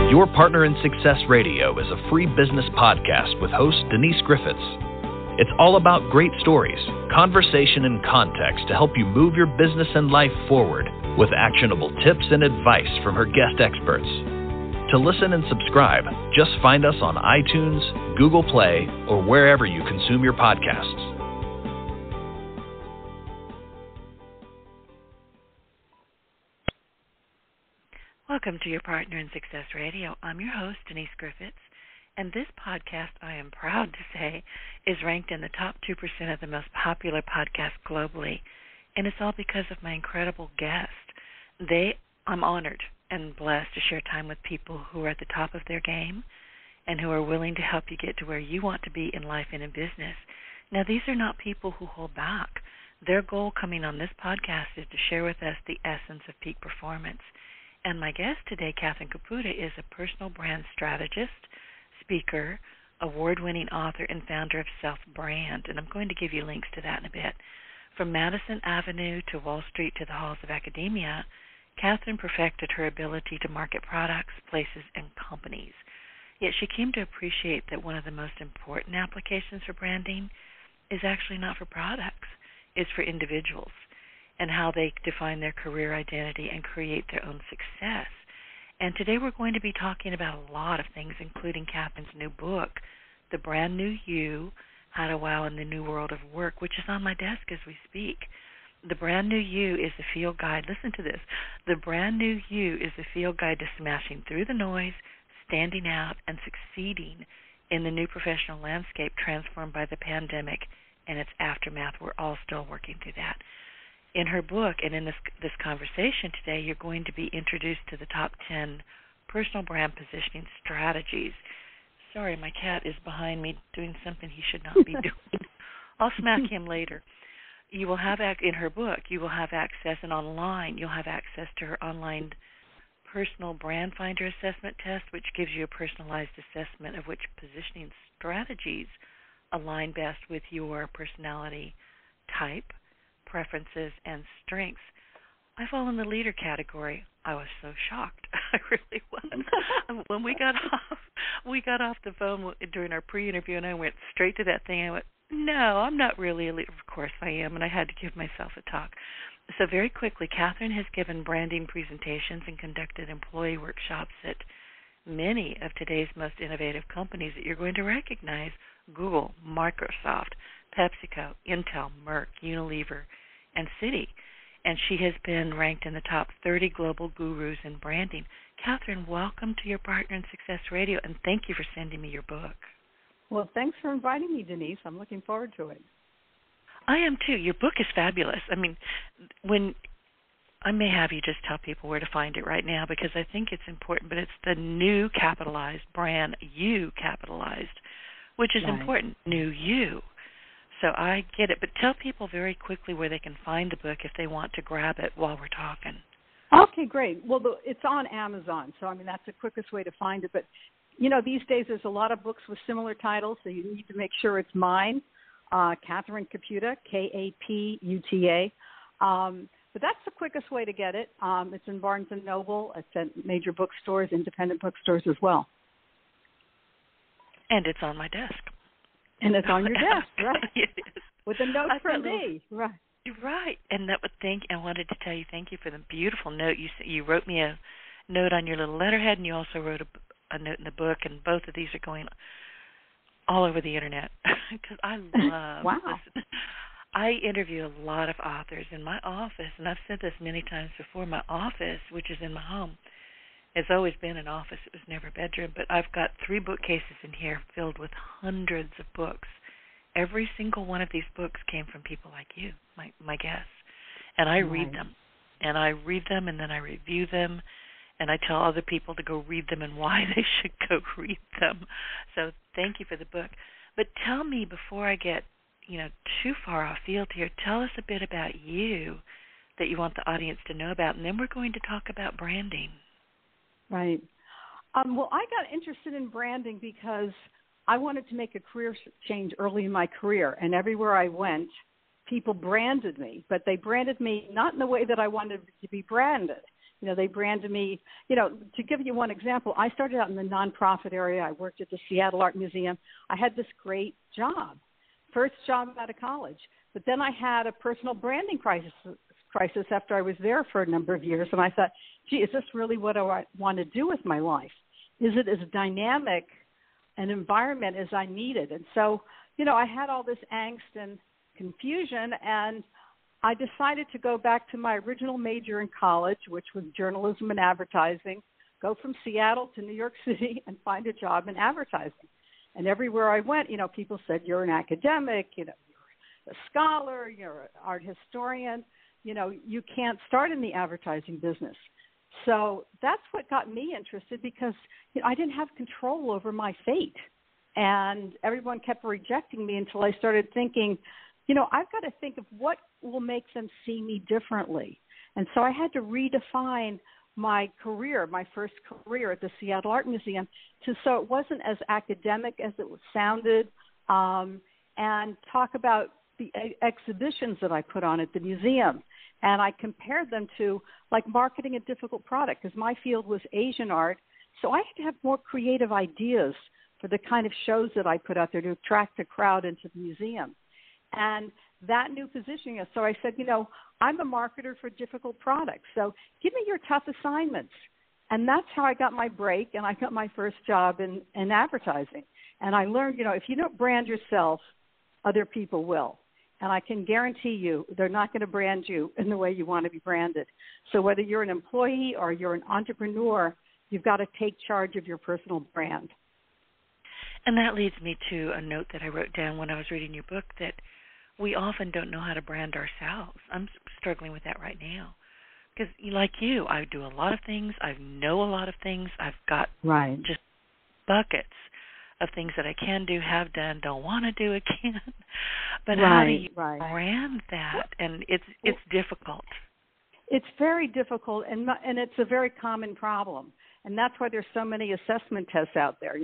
Your Partner in Success Radio is a free business podcast with host Denise Griffitts. It's all about great stories, conversation, and context to help you move your business and life forward with actionable tips and advice from her guest experts. To listen and subscribe, just find us on iTunes, Google Play, or wherever you consume your podcasts. Welcome to Your Partner in Success Radio. I'm your host, Denise Griffitts, and this podcast, I am proud to say, is ranked in the top 2% of the most popular podcasts globally, and it's all because of my incredible guests. I'm honored and blessed to share time with people who are at the top of their game and who are willing to help you get to where you want to be in life and in business. Now, these are not people who hold back. Their goal coming on this podcast is to share with us the essence of peak performance. And my guest today, Kaputa, is a personal brand strategist, speaker, award-winning author, and founder of SelfBrand. And I'm going to give you links to that in a bit. From Madison Avenue to Wall Street to the halls of academia, Katherine perfected her ability to market products, places, and companies. Yet she came to appreciate that one of the most important applications for branding is actually not for products, it's for individuals and how they define their career identity and create their own success. And today we're going to be talking about a lot of things, including Katherine's new book, The Brand New You, How to Wow in the New World of Work, which is on my desk as we speak. The Brand New You is the field guide. Listen to this. The Brand New You is the field guide to smashing through the noise, standing out, and succeeding in the new professional landscape transformed by the pandemic and its aftermath. We're all still working through that. In her book and in this conversation today, you're going to be introduced to the top 10 personal brand positioning strategies. Sorry, my cat is behind me doing something he should not be doing. I'll smack him later. You will have, in her book, you will have access, and online, you'll have access to her online personal brand finder assessment test, which gives you a personalized assessment of which positioning strategies align best with your personality type, preferences, and strengths. I fall in the leader category. I was so shocked. I really was. When we got off the phone during our pre-interview, and I went straight to that thing. I went, no, I'm not really a leader. Of course I am, and I had to give myself a talk. So very quickly, Katherine has given branding presentations and conducted employee workshops at many of today's most innovative companies that you're going to recognize: Google, Microsoft, PepsiCo, Intel, Merck, Unilever, and Citi. And she has been ranked in the top 30 global gurus in branding. Katherine, welcome to Your Partner in Success Radio, and thank you for sending me your book. Well, thanks for inviting me, Denise. I'm looking forward to it. I am too. Your book is fabulous. I mean, I may have you just tell people where to find it right now, because I think it's important, but it's the new capitalized brand, you capitalized, which is right. Important, new you. So I get it, but tell people very quickly where they can find the book if they want to grab it while we're talking. Okay, great. Well, it's on Amazon, so that's the quickest way to find it. But, these days there's a lot of books with similar titles, so you need to make sure it's mine, Katherine Kaputa, Kaputa. But that's the quickest way to get it. It's in Barnes & Noble. It's at major bookstores, independent bookstores as well. And it's on my desk. And it's on your desk, right? It is. With a note from me, right? Right. And I wanted to tell you thank you for the beautiful note. You wrote me a note on your little letterhead, and you also wrote a note in the book, and both of these are going all over the internet because I love wow. Listen, I interview a lot of authors in my office, and I've said this many times before. My office, which is in my home, has always been an office. It was never a bedroom, but I've got 3 bookcases in here filled with hundreds of books. Every single one of these books came from people like you, my guests. And I read them. And I read them, and then I review them, and I tell other people to go read them and why they should go read them. So thank you for the book. But tell me, before I get too far off field here, tell us a bit about you that you want the audience to know about, and then we're going to talk about branding. Right. Well, I got interested in branding because I wanted to make a career change early in my career, and everywhere I went, people branded me, but they branded me not in the way that I wanted to be branded. They branded me, to give you one example, I started out in the nonprofit area. I worked at the Seattle Art Museum. I had this great job, first job out of college. But then I had a personal branding crisis after I was there for a number of years. And I thought, gee, is this really what I want to do with my life? Is it as dynamic an environment as I needed? And so, I had all this angst and confusion, and I decided to go back to my original major in college, which was journalism and advertising, go from Seattle to New York City and find a job in advertising. And everywhere I went, people said, you're an academic, you're a scholar, you're an art historian, you can't start in the advertising business. So that's what got me interested, because I didn't have control over my fate. And everyone kept rejecting me until I started thinking, I've got to think of what will make them see me differently. And so I had to redefine my career, my first career at the Seattle Art Museum, so it wasn't as academic as it sounded, and talk about the exhibitions that I put on at the museum. And I compared them to, like, marketing a difficult product, because my field was Asian art. So I had to have more creative ideas for the kind of shows that I put out there to attract a crowd into the museum. And that new positioning, so I said, I'm a marketer for difficult products. So give me your tough assignments. And that's how I got my break, and I got my first job in advertising. And I learned, if you don't brand yourself, other people will. And I can guarantee you they're not going to brand you in the way you want to be branded. So whether you're an employee or you're an entrepreneur, you've got to take charge of your personal brand. And that leads me to a note that I wrote down when I was reading your book, that we often don't know how to brand ourselves. I'm struggling with that right now. Because like you, I do a lot of things. I know a lot of things. I've got just buckets of things that I can do, have done, don't want to do again. But how do you brand that? And it's difficult. It's very difficult, and it's a very common problem. And that's why there's so many assessment tests out there,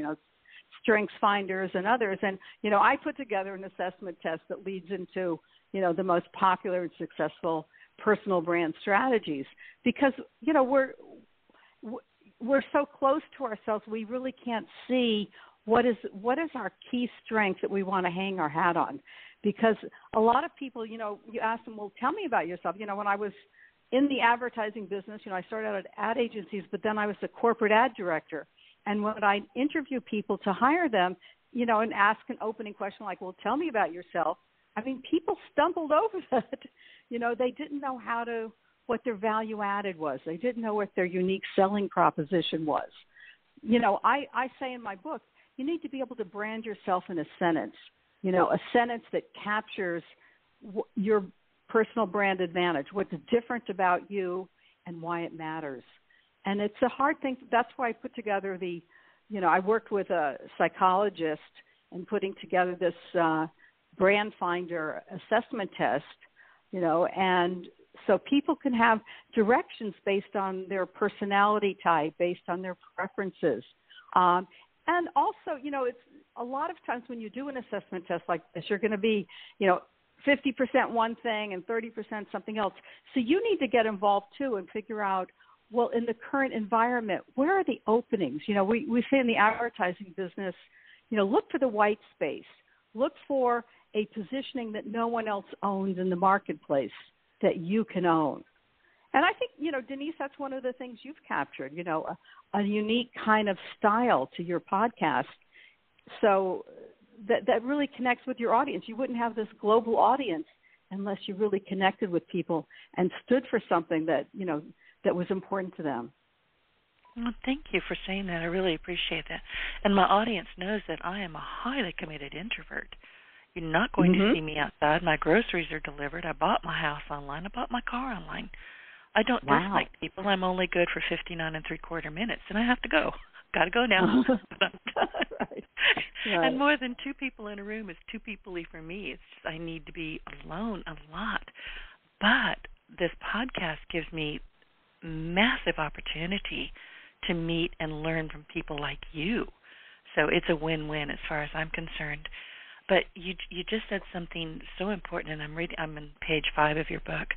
Strengths Finders and others. And, I put together an assessment test that leads into, the most popular and successful personal brand strategies, because, we're so close to ourselves, we really can't see what is our key strength that we want to hang our hat on. Because a lot of people, you ask them, well, tell me about yourself. When I was in the advertising business, I started out at ad agencies, but then I was the corporate ad director. And when I interview people to hire them, and ask an opening question like, well, tell me about yourself, people stumbled over that. They didn't know what their value added was. They didn't know what their unique selling proposition was. I say in my book, you need to be able to brand yourself in a sentence, a sentence that captures your personal brand advantage, what's different about you and why it matters. And it's a hard thing. That's why I put together I worked with a psychologist in putting together this brand finder assessment test, and so people can have directions based on their personality type, based on their preferences. And also, it's a lot of times when you do an assessment test like this, you're going to be, 50% one thing and 30% something else. So you need to get involved too and figure out, well, in the current environment, where are the openings? We say in the advertising business, look for the white space. Look for a positioning that no one else owns in the marketplace that you can own. And I think, Denise, that's one of the things you've captured, a unique kind of style to your podcast. So that really connects with your audience. You wouldn't have this global audience unless you really connected with people and stood for something that, that was important to them. Well, thank you for saying that. I really appreciate that. And my audience knows that I am a highly committed introvert. You're not going to see me outside. My groceries are delivered. I bought my house online. I bought my car online. I don't dislike people. I'm only good for 59 3/4 minutes, and I have to go. Got to go now. Right. And more than two people in a room is too people-y for me. It's just I need to be alone a lot. But this podcast gives me massive opportunity to meet and learn from people like you. So it's a win-win as far as I'm concerned. But you just said something so important, and I'm on page 5 of your book.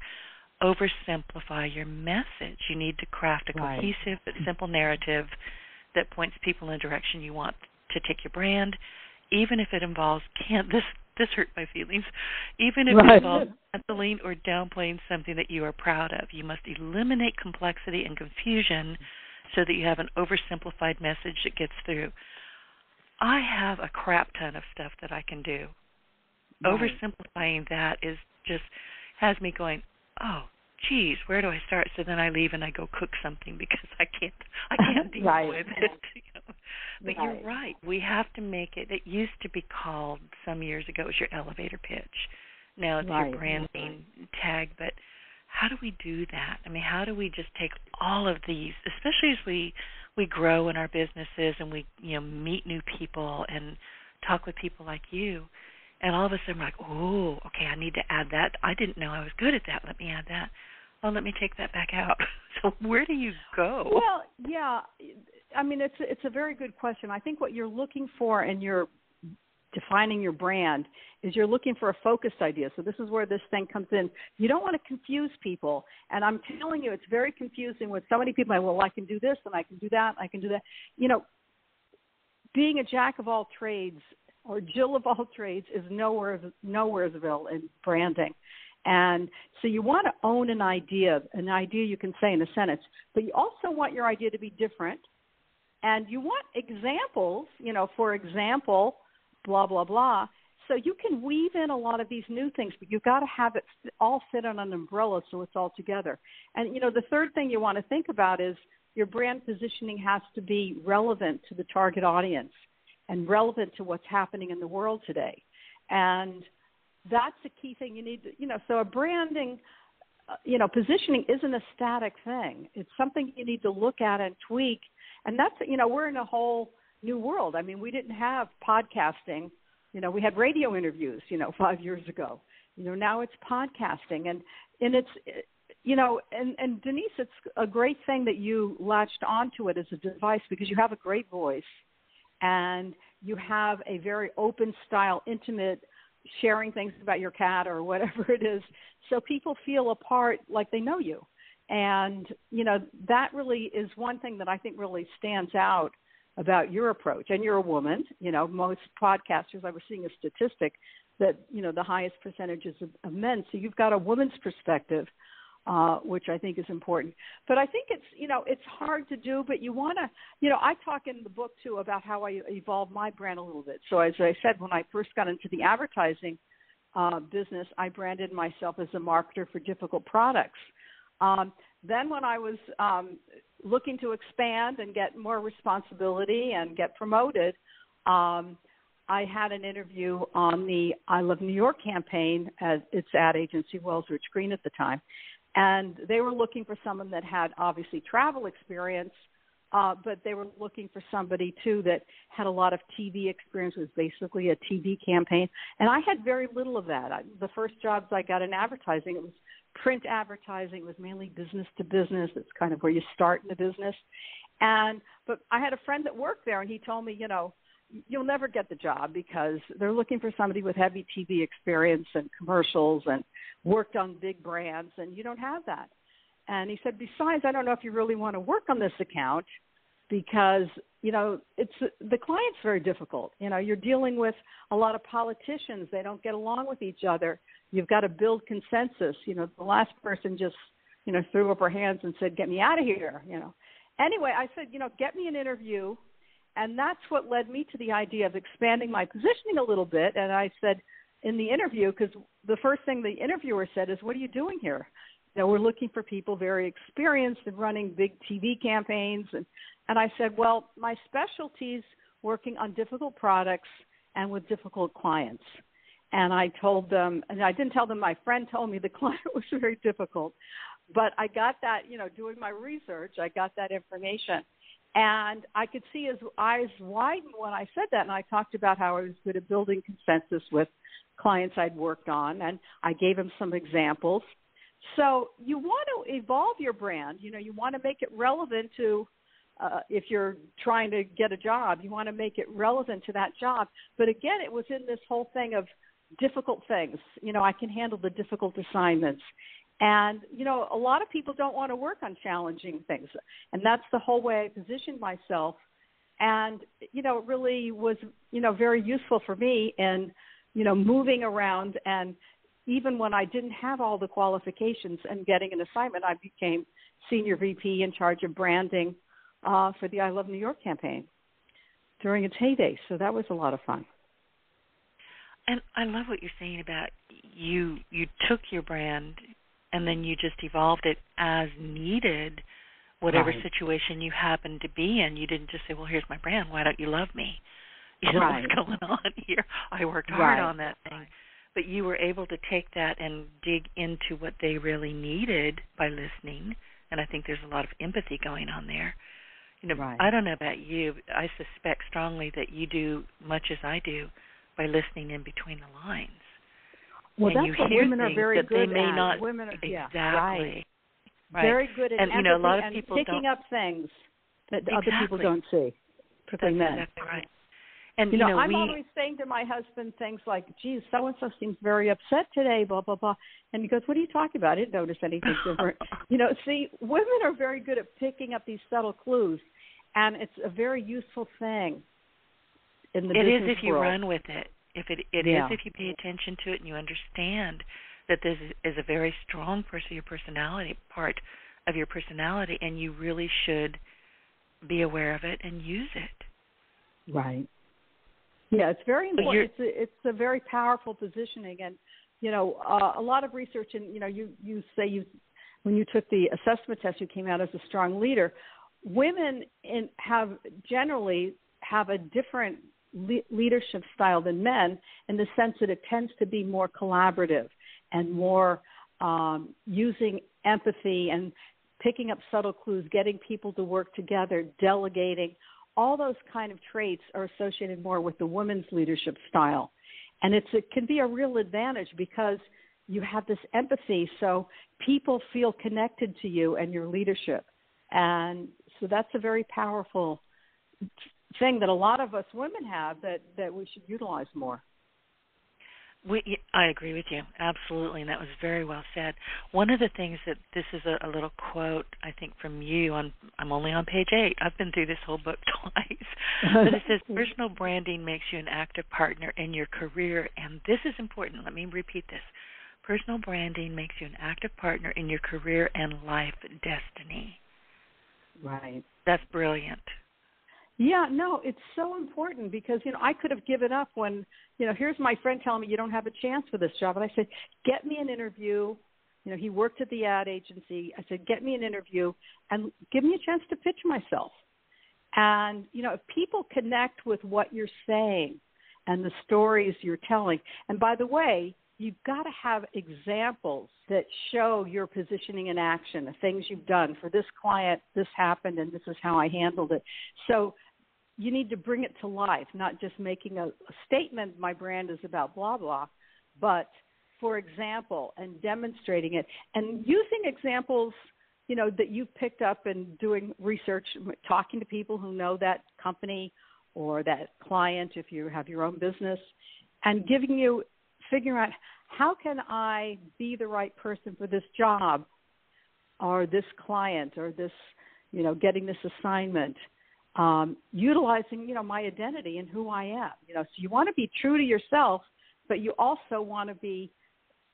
oversimplify your message. You need to craft a cohesive but simple narrative that points people in the direction you want to take your brand, even if it involves this hurt my feelings, even if it involves canceling or downplaying something that you are proud of. You must eliminate complexity and confusion so that you have an oversimplified message that gets through. I have a crap ton of stuff that I can do. Oversimplifying that is just has me going, oh, geez, where do I start? So then I leave and I go cook something because I can't deal with it. You know? But you're right. We have to make it. It used to be called some years ago. It was your elevator pitch. Now it's your branding tag. But how do we do that? I mean, how do we just take all of these, especially as we grow in our businesses and we meet new people and talk with people like you, and all of a sudden we're like, oh, okay, I need to add that. I didn't know I was good at that. Let me add that. Oh, let me take that back out. So where do you go? Well, yeah, I mean, it's a very good question. I think what you're looking for in your defining your brand is you're looking for a focused idea. So this is where this thing comes in. You don't want to confuse people. And I'm telling you, it's very confusing with so many people. Well, I can do this and I can do that. I can do that. You know, being a jack of all trades or Jill of all trades is nowheresville in branding. And so you want to own an idea you can say in a sentence, but you also want your idea to be different. And you want examples, for example, blah, blah, blah. So you can weave in a lot of these new things, but you've got to have it all fit on an umbrella so it's all together. And, the third thing you want to think about is your brand positioning has to be relevant to the target audience and relevant to what's happening in the world today. And that's a key thing you need to, so a branding, positioning isn't a static thing. It's something you need to look at and tweak. And that's, we're in a whole new world. I mean, we didn't have podcasting. We had radio interviews, 5 years ago. Now it's podcasting. And it's, and Denise, it's a great thing that you latched onto it as a device because you have a great voice and you have a very open style, intimate, sharing things about your cat or whatever it is. So people feel a part like they know you. And, that really is one thing that I think really stands out about your approach. And you're a woman, most podcasters, I was seeing a statistic that, the highest percentages of men. So you've got a woman's perspective, which I think is important. But I think it's, it's hard to do, but you want to, I talk in the book too about how I evolved my brand a little bit. So as I said, when I first got into the advertising business, I branded myself as a marketer for difficult products. Then when I was looking to expand and get more responsibility and get promoted, I had an interview on the I Love New York campaign as its ad agency, Wells Rich Green at the time. And they were looking for someone that had obviously travel experience, but they were looking for somebody too that had a lot of TV experience. It was basically a TV campaign. And I had very little of that. The first jobs I got in advertising, it was print advertising. It was mainly business to business. It's kind of where you start in the business. But I had a friend that worked there, and he told me, you'll never get the job because they're looking for somebody with heavy TV experience and commercials and worked on big brands, and you don't have that. And he said, besides, I don't know if you really want to work on this account because, it's the client's very difficult. You're dealing with a lot of politicians. They don't get along with each other. You've got to build consensus. The last person just, threw up her hands and said, get me out of here, Anyway, I said, get me an interview. And that's what led me to the idea of expanding my positioning a little bit. And I said in the interview, because the first thing the interviewer said is, what are you doing here? We're looking for people very experienced in running big TV campaigns. And I said, well, my specialty's working on difficult products and with difficult clients. And I told them, and I didn't tell them my friend told me the client was very difficult. But I got that, doing my research, I got that information. And I could see his eyes widen when I said that. And I talked about how I was good at building consensus with clients I'd worked on. And I gave him some examples. So you want to evolve your brand. You want to make it relevant to, if you're trying to get a job, you want to make it relevant to that job. But again, it was in this whole thing of difficult things. I can handle the difficult assignments. And, a lot of people don't want to work on challenging things. And that's the whole way I positioned myself. And, it really was, very useful for me in, moving around. And even when I didn't have all the qualifications and getting an assignment, I became Senior VP in charge of branding for the I Love New York campaign during its heyday. So that was a lot of fun. And I love what you're saying about you took your brand and then you just evolved it as needed, whatever situation you happened to be in. You didn't just say, well, here's my brand. Why don't you love me? You know what's going on here. I worked hard on that thing. But you were able to take that and dig into what they really needed by listening. And I think there's a lot of empathy going on there. I don't know about you, but I suspect strongly that you do much as I do by listening in between the lines. Well, and that's what women are very good they may at. Not, women are, exactly. Right. Very good at empathy a lot of people picking up things that other people don't see. Particularly men. Exactly right. And I'm always saying to my husband things like, geez, so-and-so seems very upset today, blah, blah, blah. And he goes, what are you talking about? I didn't notice anything different. See, women are very good at picking up these subtle clues, and it's a very useful thing in the business world. It is if you run with it. It is if you pay attention to it and you understand that this is a very strong part of your personality, and you really should be aware of it and use it. Right. Yeah, it's very important. It's a very powerful positioning, and a lot of research. And you say when you took the assessment test, you came out as a strong leader. Women generally have a different leadership style than men, in the sense that it tends to be more collaborative and more using empathy and picking up subtle clues, getting people to work together, delegating. All those kind of traits are associated more with the women's leadership style. And it can be a real advantage because you have this empathy, so people feel connected to you and your leadership. And so that's a very powerful thing that a lot of us women have that we should utilize more. I agree with you, absolutely, and that was very well said. One of the things that this is a little quote, I think, from you. I'm only on page 8. I've been through this whole book twice. But it says, personal branding makes you an active partner in your career, and this is important. Let me repeat this. Personal branding makes you an active partner in your career and life destiny. Right. That's brilliant. Yeah, no, it's so important because, I could have given up when, here's my friend telling me you don't have a chance for this job. And I said, get me an interview. He worked at the ad agency. I said, get me an interview and give me a chance to pitch myself. And, if people connect with what you're saying and the stories you're telling, and by the way, you've got to have examples that show your positioning in action, the things you've done. For this client, this happened, and this is how I handled it. So you need to bring it to life, not just making a statement, my brand is about blah, blah, but, for example, and demonstrating it. And using examples, that you've picked up and doing research, talking to people who know that company or that client if you have your own business, and figuring out how can I be the right person for this job or this client or this, getting this assignment, utilizing, my identity and who I am. So you want to be true to yourself, but you also want to be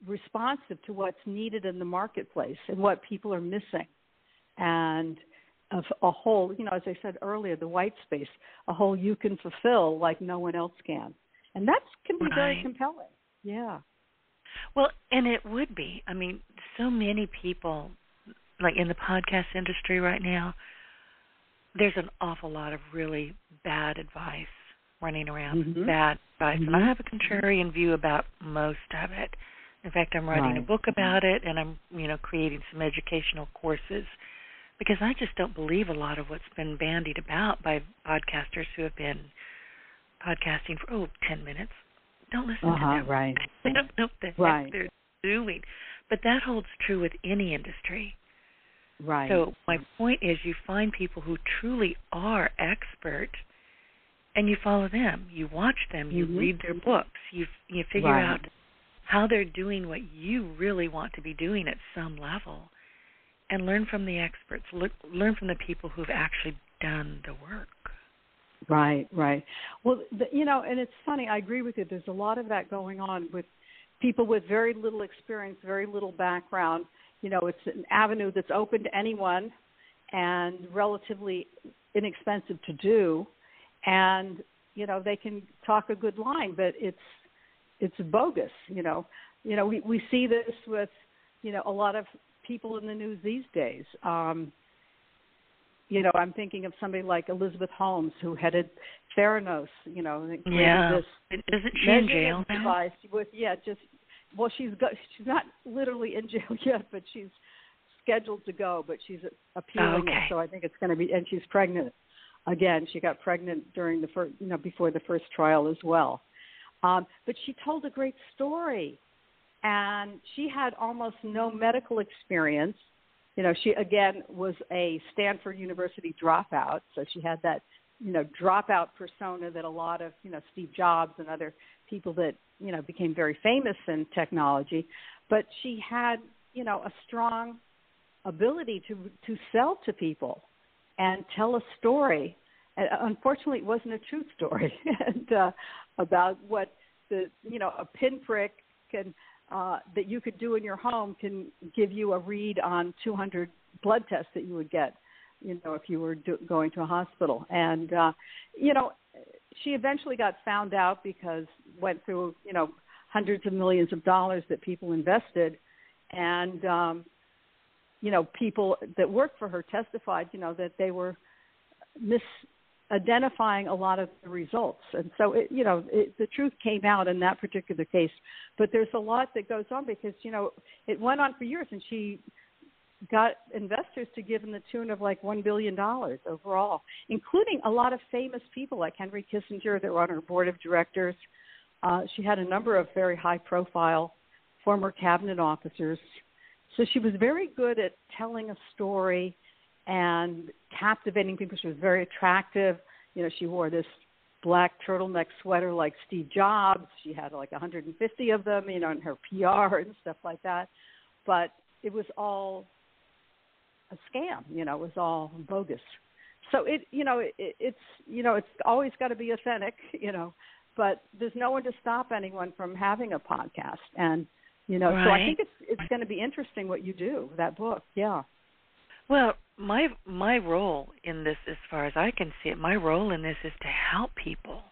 responsive to what's needed in the marketplace and what people are missing. And a whole, as I said earlier, the white space, a whole you can fulfill like no one else can. And that can be very compelling. Yeah. Well, and it would be. I mean, so many people, like in the podcast industry right now, there's an awful lot of really bad advice running around, bad advice. And I have a contrarian view about most of it. In fact, I'm writing a book about it, and I'm, creating some educational courses because I just don't believe a lot of what's been bandied about by podcasters who have been podcasting for, 10 minutes. Don't listen to them. Right. They don't know what the heck they're doing. But that holds true with any industry. Right. So my point is you find people who truly are expert and you follow them. You watch them. You read their books. You figure out how they're doing what you really want to be doing at some level, and learn from the experts, learn from the people who've actually done the work. Right. Well, and it's funny, I agree with you. There's a lot of that going on with people with very little experience, very little background. It's an avenue that's open to anyone and relatively inexpensive to do. And, they can talk a good line, but it's bogus, We see this with, a lot of people in the news these days. I'm thinking of somebody like Elizabeth Holmes, who headed Theranos, and created this Isn't she in jail now? Device with, she's not literally in jail yet, but she's scheduled to go, but she's appealing it, so I think it's going to be, and she's pregnant again. She got pregnant during the first, before the first trial as well. But she told a great story, and she had almost no medical experience. She, again, was a Stanford University dropout, so she had that, dropout persona that a lot of, Steve Jobs and other people that, became very famous in technology. But she had, a strong ability to sell to people and tell a story. And unfortunately, it wasn't a true story and about what a pinprick can that you could do in your home can give you a read on 200 blood tests that you would get, if you were going to a hospital. And she eventually got found out because went through hundreds of millions of dollars that people invested, and people that worked for her testified, that they were misidentifying a lot of the results. And so, the truth came out in that particular case. But there's a lot that goes on because, it went on for years, and she got investors to give in the tune of like $1 billion overall, including a lot of famous people like Henry Kissinger that were on her board of directors. She had a number of very high-profile former cabinet officers. So she was very good at telling a story and captivating people. She was very attractive. She wore this black turtleneck sweater like Steve Jobs. She had like 150 of them, in her PR and stuff like that. But it was all a scam. It was all bogus. So it's always got to be authentic, but there's no one to stop anyone from having a podcast. And, right. So I think it's going to be interesting what you do, that book. Yeah. Well, my role in this, as far as I can see it, my role in this is to help people,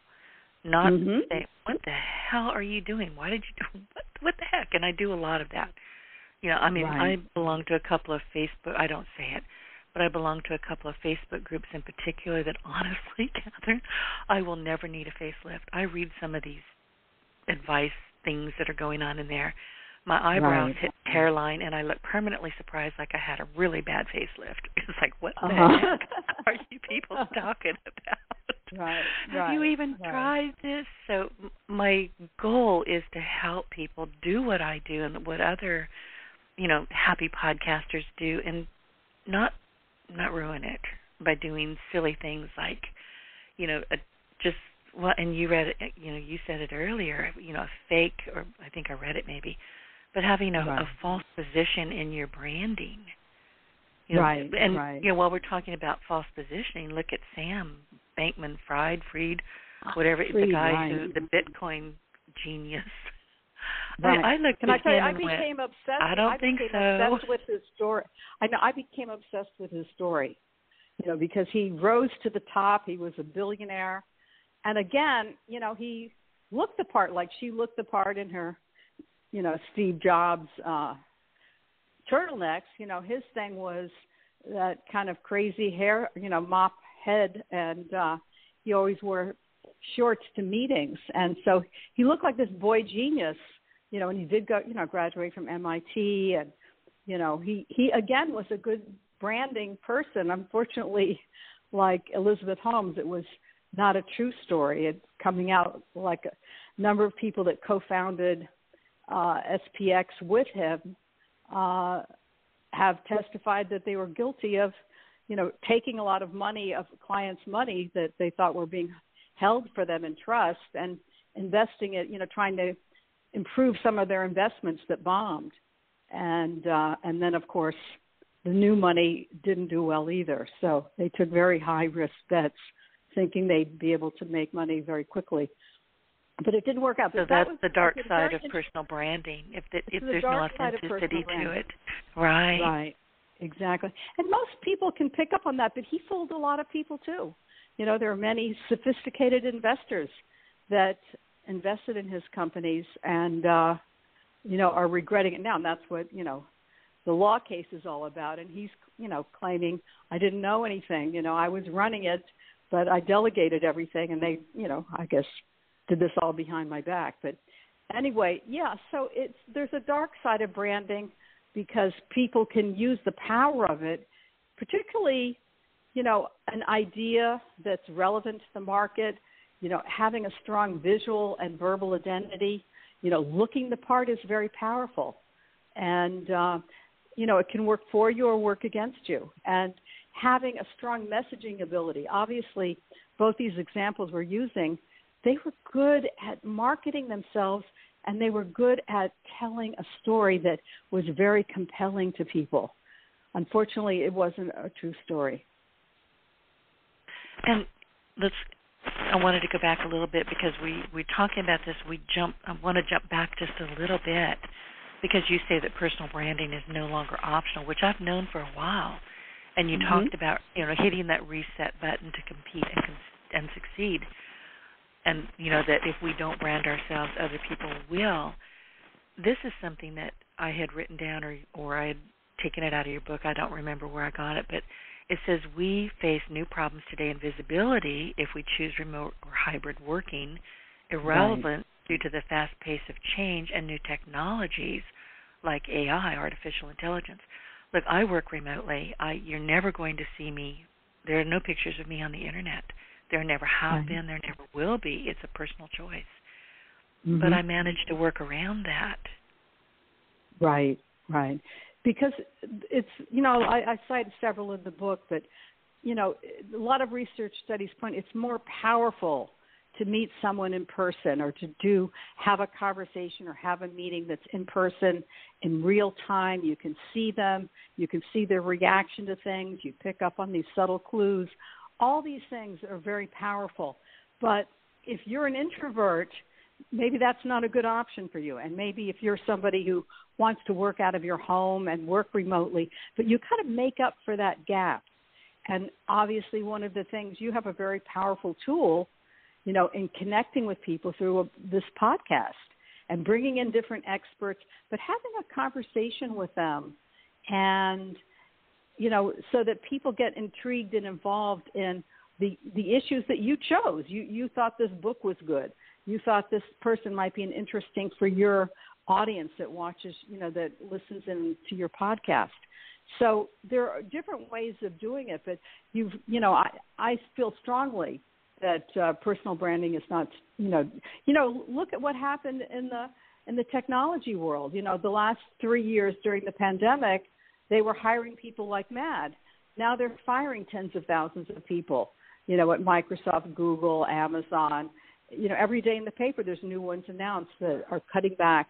not say, what the hell are you doing? Why did you do what the heck? And I do a lot of that. I belong to a couple of Facebook, I don't say it, but I belong to a couple of Facebook groups in particular that honestly, Catherine, I will never need a facelift. I read some of these advice things that are going on in there. My eyebrows hit hairline, and I look permanently surprised like I had a really bad facelift. It's like, what the heck are you people talking about? Have you even tried this? So my goal is to help people do what I do and what other, happy podcasters do, and not ruin it by doing silly things like, and you read it, you said it earlier, a fake, or I think I read it maybe, but having a false position in your branding. While we're talking about false positioning, look at Sam Bankman-Fried, whatever, the guy who, the Bitcoin genius. Right. I looked Can at I tell you, him I and became went, obsessed. I don't think so. Obsessed with his story. I know. I became obsessed with his story, because he rose to the top. He was a billionaire, and again, he looked the part, like she looked the part in her, Steve Jobs turtlenecks. His thing was that kind of crazy hair, mop head, and he always wore shorts to meetings, and so he looked like this boy genius. And he did go, graduate from MIT, and, he again was a good branding person. Unfortunately, like Elizabeth Holmes, it was not a true story. It's coming out like a number of people that co-founded SPX with him have testified that they were guilty of, taking a lot of money, of clients' money that they thought were being held for them in trust, and investing it, trying to improve some of their investments that bombed. And then, of course, the new money didn't do well either. So they took very high-risk bets, thinking they'd be able to make money very quickly. But it didn't work out. So that's the dark side of personal branding, if there's no authenticity to it. Right. Right, exactly. And most people can pick up on that, but he fooled a lot of people too. There are many sophisticated investors that invested in his companies and, are regretting it now. And that's what, the law case is all about. And he's, claiming, I didn't know anything. I was running it, but I delegated everything. And they, I guess, did this all behind my back. But anyway, yeah, so there's a dark side of branding because people can use the power of it, particularly, an idea that's relevant to the market, having a strong visual and verbal identity, looking the part is very powerful. And, it can work for you or work against you. And having a strong messaging ability, obviously, both these examples we're using, they were good at marketing themselves, and they were good at telling a story that was very compelling to people. Unfortunately, it wasn't a true story. And I wanted to go back a little bit because we're talking about this. I want to jump back just a little bit because you say that personal branding is no longer optional, which I've known for a while. And you talked about, hitting that reset button to compete and succeed. And, that if we don't brand ourselves, other people will. This is something that I had written down or I had taken it out of your book. I don't remember where I got it, but it says we face new problems today in visibility if we choose remote or hybrid working, irrelevant due to the fast pace of change and new technologies like AI, artificial intelligence. Look, I work remotely. You're never going to see me. There are no pictures of me on the Internet. There never have been. There never will be. It's a personal choice. But I managed to work around that. Right. Because it's, I cited several in the book, but, a lot of research studies point it's more powerful to meet someone in person or to have a conversation or have a meeting that's in person in real time. You can see them. You can see their reaction to things. You pick up on these subtle clues. All these things are very powerful. But if you're an introvert, maybe that's not a good option for you. And maybe if you're somebody who wants to work out of your home and work remotely, but you kind of make up for that gap. And obviously one of the things, you have a very powerful tool, in connecting with people through this podcast and bringing in different experts, but having a conversation with them and, so that people get intrigued and involved in the issues that you chose. You thought this book was good. You thought this person might be interesting for your audience that watches, that listens in to your podcast. So there are different ways of doing it, but I feel strongly that personal branding is not, look at what happened in the technology world. The last 3 years during the pandemic, they were hiring people like mad. Now they're firing tens of thousands of people, at Microsoft, Google, Amazon. Every day in the paper there's new ones announced that are cutting back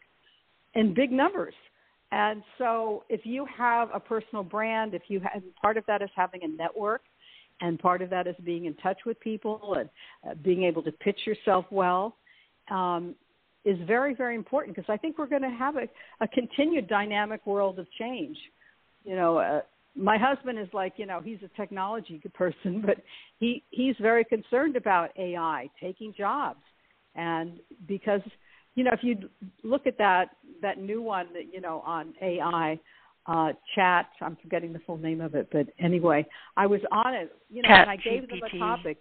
in big numbers. And so if you have a personal brand, part of that is having a network, and part of that is being in touch with people and being able to pitch yourself well, is very, very important, because I think we're going to have a continued dynamic world of change. My husband is like, he's a technology person, but he's very concerned about AI taking jobs. And because, if you look at that new one that, on AI, chat, I'm forgetting the full name of it, but anyway, I was on it, Chat and I gave them a topic.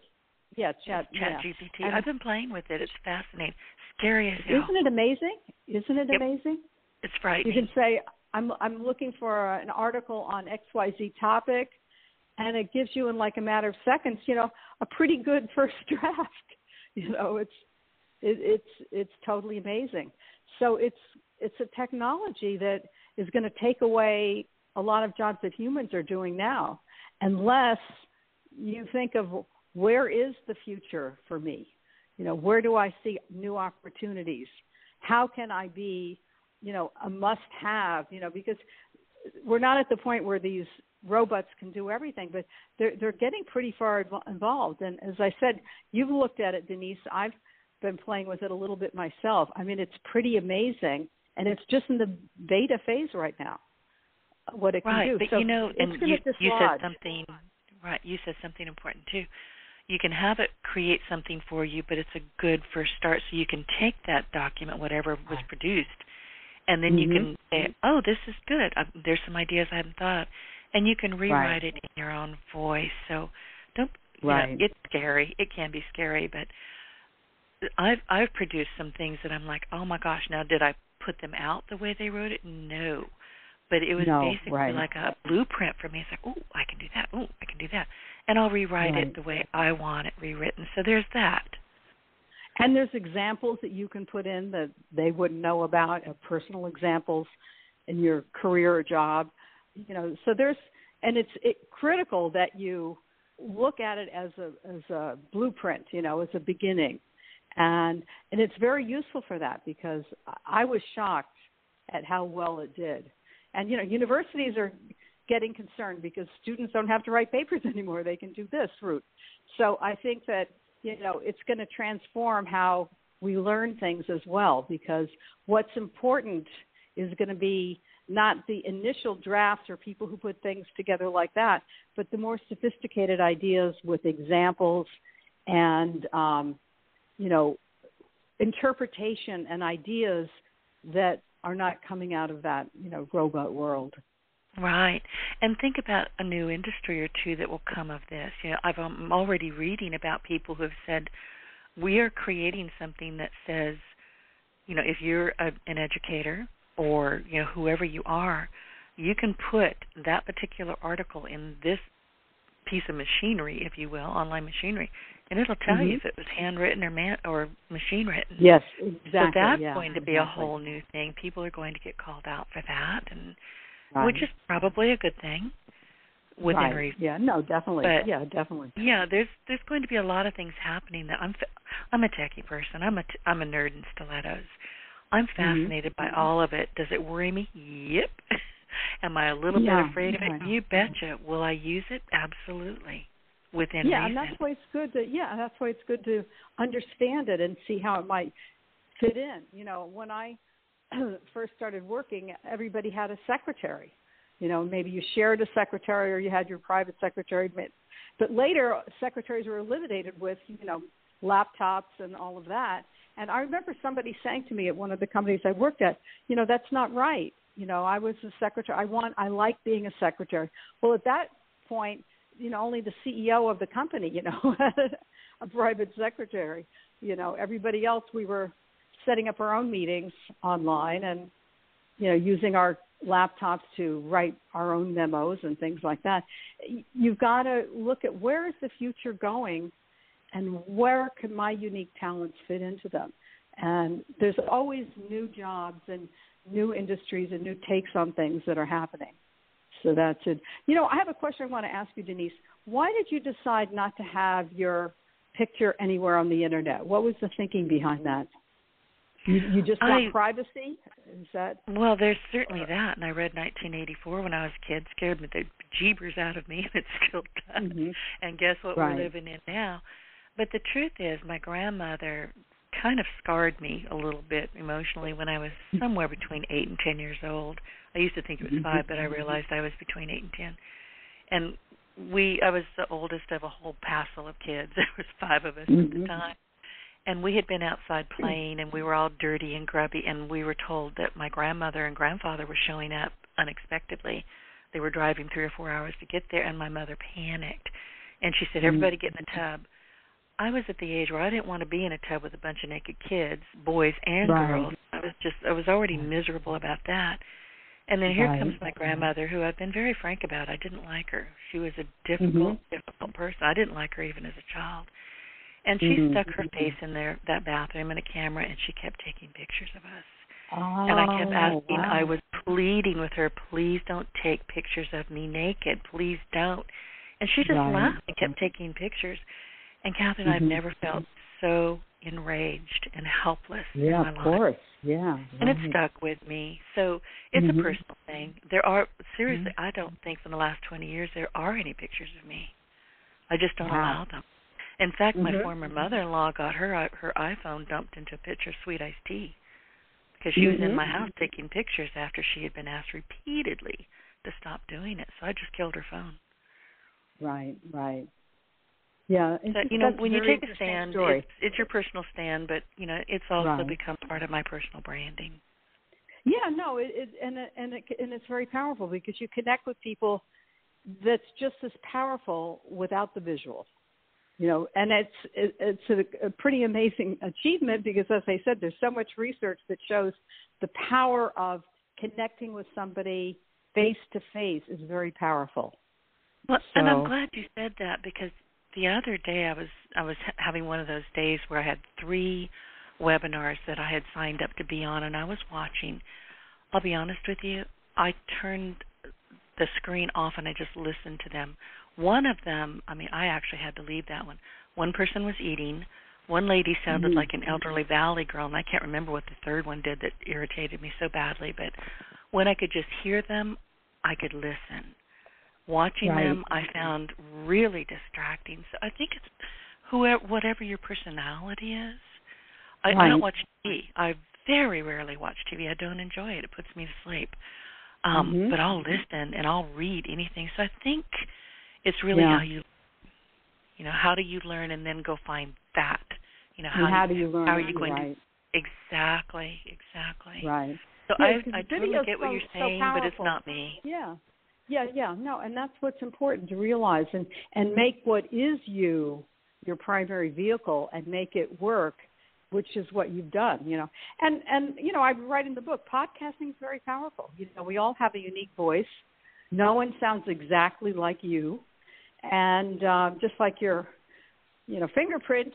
Yeah, Chat GPT. I've been playing with it. It's fascinating. Scary as hell. Isn't it amazing? Amazing? It's frightening. You can say, I'm looking for an article on XYZ topic, and it gives you in like a matter of seconds, a pretty good first draft. It's totally amazing. So it's a technology that is going to take away a lot of jobs that humans are doing now, unless you think of where is the future for me? Where do I see new opportunities? how can I be, a must-have, because we're not at the point where these robots can do everything, but they're getting pretty far involved. And as I said, you've looked at it, Denise. I've been playing with it a little bit myself. I mean, it's pretty amazing, and it's just in the beta phase right now, what it can do. But so and you said something, right, you said something important too. You can have it create something for you, but it's a good first start, so you can take that document, whatever was produced, and then you can say, oh, this is good. There's some ideas I haven't thought of. And you can rewrite it in your own voice. So don't, it's scary. It can be scary, but I've produced some things that I'm like, oh my gosh, now did I put them out the way they wrote it? No. But it was basically like a blueprint for me. It's like, oh, I can do that. Oh, I can do that. And I'll rewrite it the way I want it rewritten. So there's that. And there's examples that you can put in that they wouldn't know about, personal examples in your career or job. So it's critical that you look at it as a blueprint, as a beginning, and it's very useful for that, because I was shocked at how well it did. And universities are getting concerned because students don't have to write papers anymore; they can do this route. So I think that it's going to transform how we learn things as well, because what's important is going to be not the initial drafts or people who put things together like that, but the more sophisticated ideas with examples and, interpretation and ideas that are not coming out of that, robot world. Right. And think about a new industry or two that will come of this. I'm already reading about people who have said, we are creating something that says, if you're an educator, or whoever you are, you can put that particular article in this piece of machinery, if you will, online machinery, and it'll tell you if it was handwritten or machine written. Yes, exactly. So that's going to be a whole new thing. People are going to get called out for that, and which is probably a good thing within reason. Yeah, no, definitely. But, definitely. Yeah, there's going to be a lot of things happening that I'm a techie person. I'm a nerd in stilettos. I'm fascinated by all of it. Does it worry me? Yep. Am I a little bit afraid of it? You betcha. Will I use it? Absolutely. Within reason. And that's why it's good to understand it and see how it might fit in. When I first started working, everybody had a secretary. Maybe you shared a secretary or you had your private secretary. But later, secretaries were eliminated with, laptops and all of that. And I remember somebody saying to me at one of the companies I worked at, that's not right. I was a secretary. I like being a secretary. Well, at that point, only the CEO of the company, had a private secretary. Everybody else, we were setting up our own meetings online and, using our laptops to write our own memos and things like that. You've got to look at where is the future going and where can my unique talents fit into them. And there's always new jobs and new industries and new takes on things that are happening. So that's it. I have a question I want to ask you, Denise. Why did you decide not to have your picture anywhere on the Internet? What was the thinking behind that? You just want privacy? Is that? Well, there's certainly that. And I read 1984 when I was a kid. Scared the jeebers out of me, and it still does. And guess what we're living in now? But the truth is, my grandmother kind of scarred me a little bit emotionally when I was somewhere between 8 and 10 years old. I used to think it was 5, but I realized I was between 8 and 10. And I was the oldest of a whole passel of kids. There was 5 of us at the time. And we had been outside playing, and we were all dirty and grubby, and we were told that my grandmother and grandfather were showing up unexpectedly. They were driving 3 or 4 hours to get there, and my mother panicked. And she said, everybody get in the tub. I was at the age where I didn't want to be in a tub with a bunch of naked kids, boys and girls. I was already miserable about that. And then here comes my grandmother, who I've been very frank about. I didn't like her. She was a difficult person. I didn't like her even as a child. And she stuck her face in that bathroom and a camera, and she kept taking pictures of us. And I kept asking, I was pleading with her, please don't take pictures of me naked. Please don't. And she just laughed and kept taking pictures. And Catherine, I've never felt so enraged and helpless in Yeah, my of life. course. Yeah. And it Right. stuck with me. So it's a personal thing. There are, seriously, I don't think in the last 20 years there are any pictures of me. I just don't allow them. In fact, my former mother-in-law got her iPhone dumped into a pitcher of sweet iced tea because she was in my house taking pictures after she had been asked repeatedly to stop doing it. So I just killed her phone. Right, right. Yeah. So, when you take a stand, it's your personal stand, but, it's also become part of my personal branding. Yeah, no, it's very powerful because you connect with people that's just as powerful without the visual. And it's a pretty amazing achievement because, as I said, there's so much research that shows the power of connecting with somebody face to face is very powerful. Well, and I'm glad you said that because the other day I was having one of those days where I had 3 webinars that I had signed up to be on, and I was watching. I'll be honest with you, I turned the screen off and I just listened to them. One of them, I actually had to leave that one. One person was eating. One lady sounded like an elderly valley girl, and I can't remember what the third one did that irritated me so badly. But when I could just hear them, I could listen. Watching them, I found really distracting. So I think it's whatever your personality is. I don't watch TV. I very rarely watch TV. I don't enjoy it. It puts me to sleep. But I'll listen and I'll read anything. So I think it's really how do you learn and then go find that? How do you learn? How are you going to? Exactly. Right. So I totally get what you're saying, but it's not me. Yeah. No, and that's what's important to realize and make what is you your primary vehicle and make it work, which is what you've done, And I write in the book, podcasting is very powerful. We all have a unique voice. No one sounds exactly like you. And just like your, fingerprint,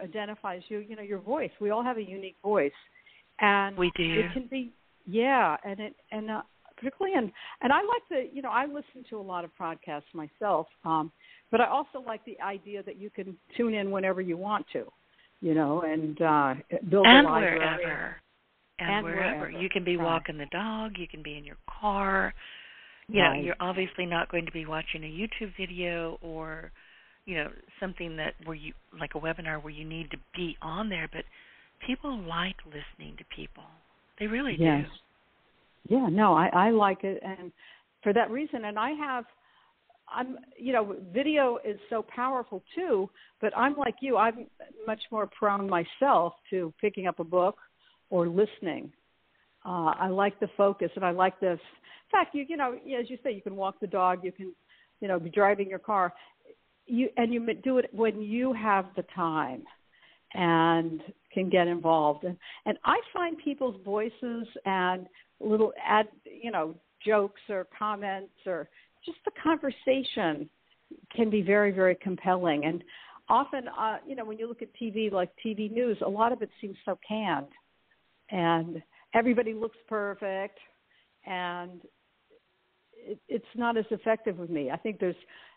identifies you, your voice. We all have a unique voice. And we do. It can be, particularly, and I like to, I listen to a lot of podcasts myself, but I also like the idea that you can tune in whenever you want to, and build a library. And wherever. You can be walking the dog. You can be in your car. You're obviously not going to be watching a YouTube video or, something where you, like a webinar where you need to be on there, but people like listening to people. They really do. Yeah, no, I like it, and for that reason, and video is so powerful too, but I'm like you, I'm much more prone myself to picking up a book or listening. I like the focus, and I like this. In fact, as you say, you can walk the dog, you can, be driving your car, you do it when you have the time and can get involved. And I find people's voices and little jokes or comments or just the conversation can be very, very compelling. And often, when you look at TV, like TV news, a lot of it seems so canned. And everybody looks perfect, and it's not as effective with me. I think there's,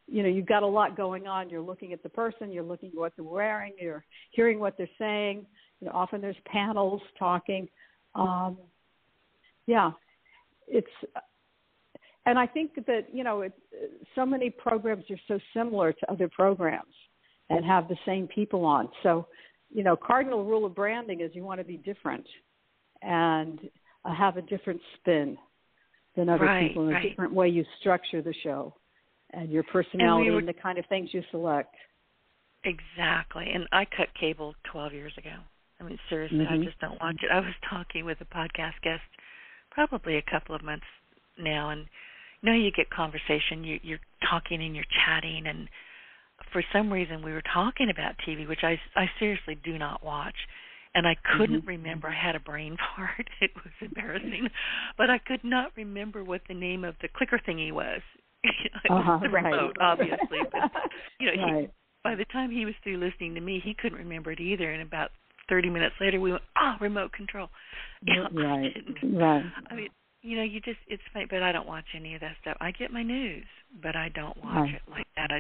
you've got a lot going on. You're looking at the person, you're looking at what they're wearing, you're hearing what they're saying. Often there's panels talking. And I think that, so many programs are so similar to other programs and have the same people on. So, cardinal rule of branding is you want to be different and have a different spin than other people, and a different way you structure the show and your personality and the kind of things you select. Exactly. And I cut cable 12 years ago. Seriously, I just don't watch it. I was talking with a podcast guest probably a couple of months now, and you get conversation, you're talking and you're chatting, and for some reason we were talking about TV, which I seriously do not watch, and I couldn't remember. I had a brain fart. It was embarrassing, but I could not remember what the name of the clicker thingy was. It was the remote, obviously, but by the time he was through listening to me, he couldn't remember it either, and about 30 minutes later, we went, remote control. Right. It's funny, but I don't watch any of that stuff. I get my news, but I don't watch it like that.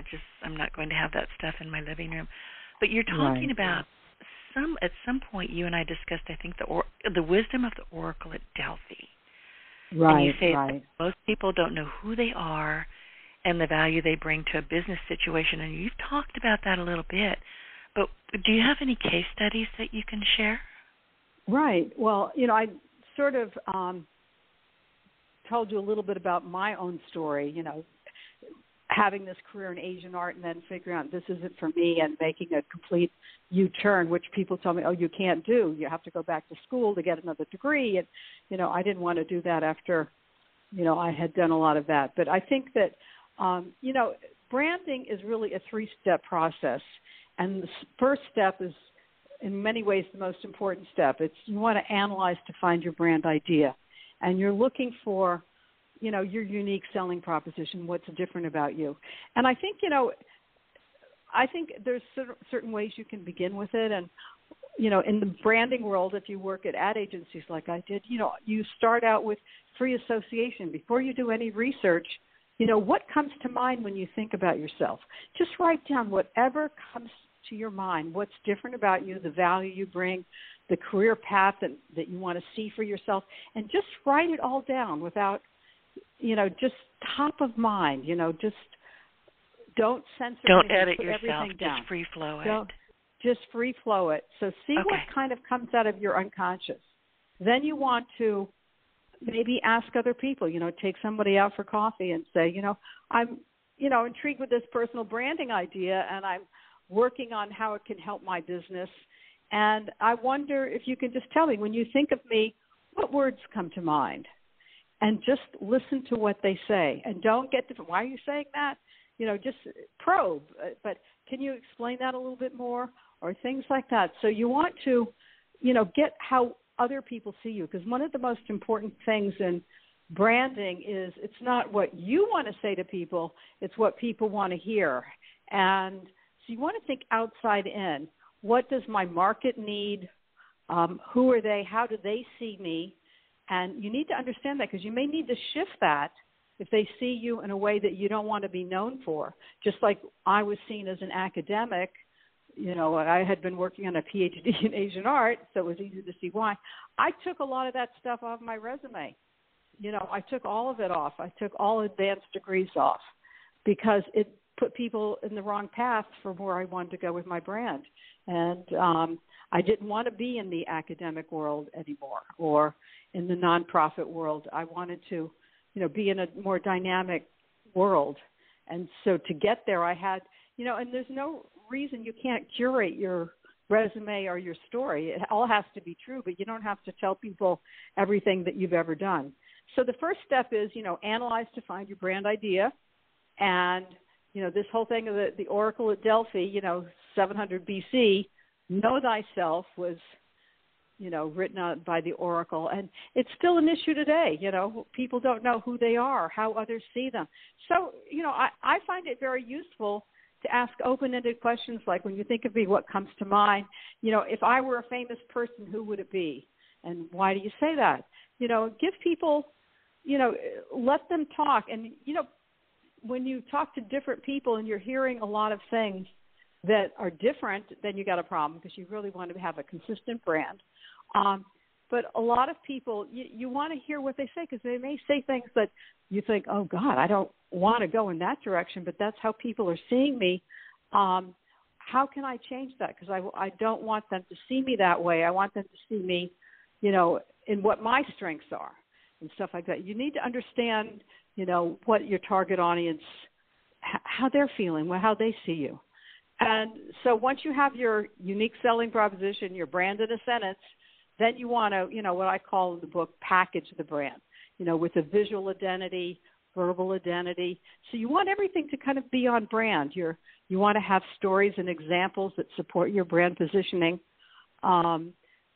I'm not going to have that stuff in my living room. But you're talking about some point you and I discussed, I think, the wisdom of the oracle at Delphi. Right, and you say right. that most people don't know who they are and the value they bring to a business situation, and you've talked about that a little bit. But do you have any case studies that you can share? Right. Well, I sort of told you a little bit about my own story, having this career in Asian art and then figuring out this isn't for me and making a complete U-turn, which people tell me, oh, you can't do. You have to go back to school to get another degree. And, I didn't want to do that after, I had done a lot of that. But I think that, branding is really a 3-step process. And the first step is, in many ways, the most important step. It's you want to analyze to find your brand idea. And you're looking for, your unique selling proposition, what's different about you. And I think, I think there's certain ways you can begin with it. And, in the branding world, if you work at ad agencies like I did, you start out with free association. Before you do any research, what comes to mind when you think about yourself? Just write down whatever comes to your mind, what's different about you, the value you bring, the career path that you want to see for yourself, and just write it all down without, just top of mind, just don't censor Don't anything, edit put yourself, everything down. just free flow it. Just free flow it. So see Okay. what kind of comes out of your unconscious. Then you want to maybe ask other people, take somebody out for coffee and say, I'm, intrigued with this personal branding idea and I'm working on how it can help my business. And I wonder if you can just tell me, when you think of me, what words come to mind? And just listen to what they say. And don't get different. Why are you saying that? Just probe. But can you explain that a little bit more? Or things like that. So you want to, get how other people see you. Because one of the most important things in branding is it's not what you want to say to people, it's what people want to hear. And so you want to think outside in. What does my market need? Who are they? How do they see me? And you need to understand that because you may need to shift that if they see you in a way that you don't want to be known for. Just like I was seen as an academic, I had been working on a PhD in Asian art, so it was easy to see why. I took a lot of that stuff off my resume. I took all of it off. I took all advanced degrees off because it put people in the wrong path for where I wanted to go with my brand. And I didn't want to be in the academic world anymore or in the nonprofit world. I wanted to, be in a more dynamic world. And so to get there, I had, and there's no reason you can't curate your resume or your story. It all has to be true, but you don't have to tell people everything that you've ever done. So the first step is, analyze to find your brand idea. And, this whole thing of the oracle at Delphi, 700 BC, know thyself was, written out by the oracle. And it's still an issue today. People don't know who they are, how others see them. So, I find it very useful to ask open-ended questions like, when you think of me, what comes to mind? If I were a famous person, who would it be? And why do you say that? Give people, let them talk. And, when you talk to different people and you're hearing a lot of things that are different, then you got a problem because you really want to have a consistent brand. But a lot of people, you want to hear what they say because they may say things that you think, oh, God, I don't want to go in that direction, but that's how people are seeing me. How can I change that? Because I don't want them to see me that way. I want them to see me, in what my strengths are and stuff like that. You need to understand, what your target audience, how they're feeling, how they see you. And so once you have your unique selling proposition, your brand in a sentence, then you want to, what I call in the book, package the brand, with a visual identity, verbal identity. So you want everything to kind of be on brand. You want to have stories and examples that support your brand positioning. And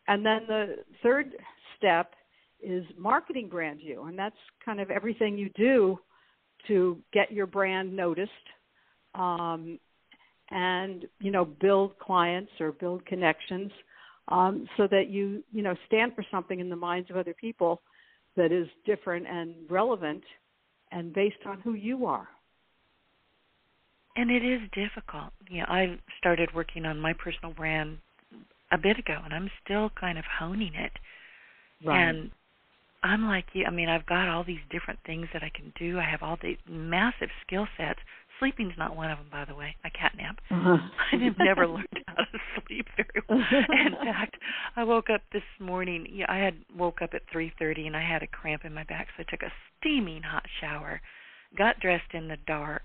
then the third step is marketing brand you. And that's kind of everything you do to get your brand noticed and, build clients or build connections so that you stand for something in the minds of other people that is different and relevant and based on who you are. And it is difficult. I started working on my personal brand a bit ago, and I'm still kind of honing it. Right. And I'm like you. I mean, I've got all these different things that I can do. I have all these massive skill sets. Sleeping's not one of them, by the way. I catnap. I have never learned how to sleep very well. In fact, I woke up this morning. I woke up at 3:30, and I had a cramp in my back, so I took a steaming hot shower, got dressed in the dark,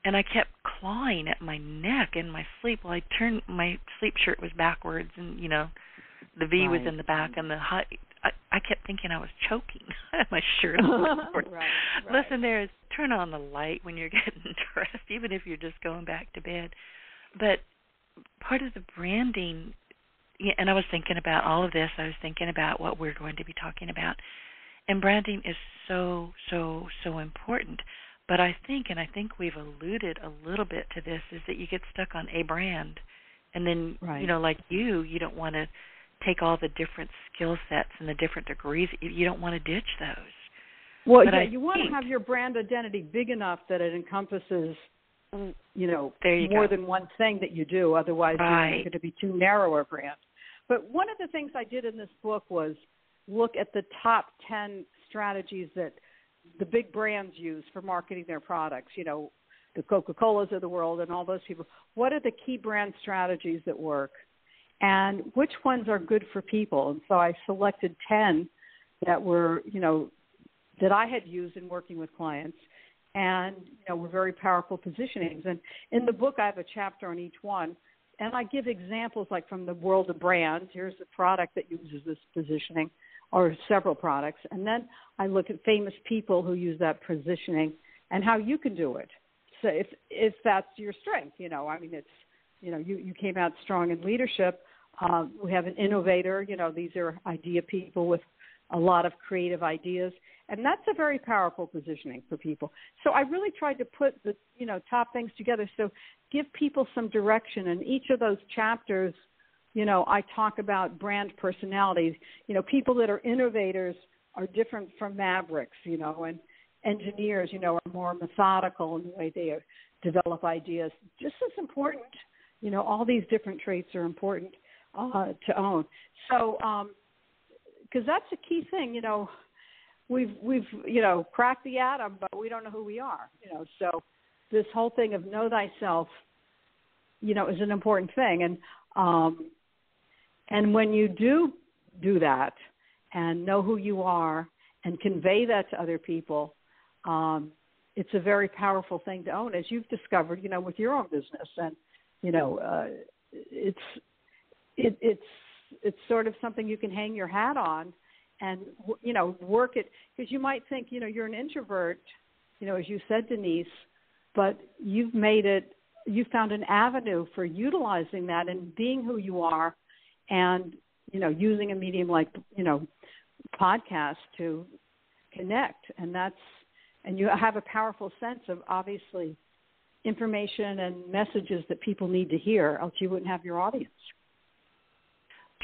and I kept clawing at my neck in my sleep. Well, I turned, my sleep shirt was backwards, and, the V was in the back, and I kept thinking I was choking. I had my shirt on. Right. Listen, turn on the light when you're getting dressed, even if you're just going back to bed. But part of the branding, and I was thinking about all of this. I was thinking about what we're going to be talking about. And branding is so, so, so important. But I think we've alluded a little bit to this, is that you get stuck on a brand. And then, like you don't want to take all the different skill sets and the different degrees. You don't want to ditch those. Well, you want to have your brand identity big enough that it encompasses, more than one thing that you do. Otherwise, you're going to be too narrow a brand. But one of the things I did in this book was look at the top 10 strategies that the big brands use for marketing their products. The Coca-Colas of the world and all those people. What are the key brand strategies that work? And which ones are good for people? And so I selected 10 that were, that I had used in working with clients, and were very powerful positionings. And in the book, I have a chapter on each one, and I give examples like from the world of brands. Here's a product that uses this positioning, or several products, and then I look at famous people who use that positioning and how you can do it. So if that's your strength, it's you came out strong in leadership. We have an innovator. These are idea people with a lot of creative ideas. And that's a very powerful positioning for people. So I really tried to put the, top things together. So give people some direction. And each of those chapters, I talk about brand personalities. People that are innovators are different from mavericks, and engineers, are more methodical in the way they develop ideas. Just as important, all these different traits are important to own. So, because that's a key thing, we've cracked the atom, but we don't know who we are, So this whole thing of know thyself, is an important thing. And when you do that and know who you are and convey that to other people, it's a very powerful thing to own, as you've discovered, with your own business. And, it's sort of something you can hang your hat on and, work it. Because you might think, you're an introvert, as you said, Denise, but you found an avenue for utilizing that and being who you are and, using a medium like, podcast to connect. And you have a powerful sense of, obviously, information and messages that people need to hear, else you wouldn't have your audience.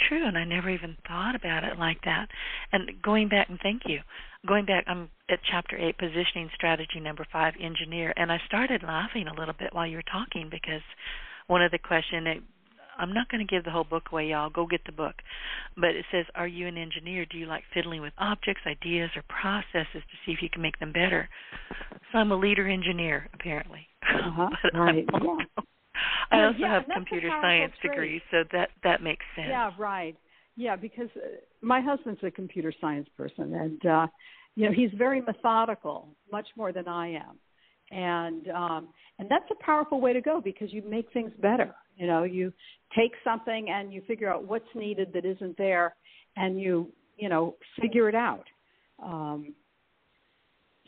True, and I never even thought about it like that. And going back, and thank you, I'm at Chapter 8, Positioning Strategy Number 5, Engineer, and I started laughing a little bit while you were talking because one of the questions, I'm not going to give the whole book away, y'all. Go get the book. But it says, are you an engineer? Do you like fiddling with objects, ideas, or processes to see if you can make them better? So I'm a leader engineer, apparently. But right. I also have computer science degrees, so that makes sense. Yeah, right. Yeah, because my husband's a computer science person, and he's very methodical, much more than I am, and that's a powerful way to go because you make things better. You take something and you figure out what's needed that isn't there, and you figure it out.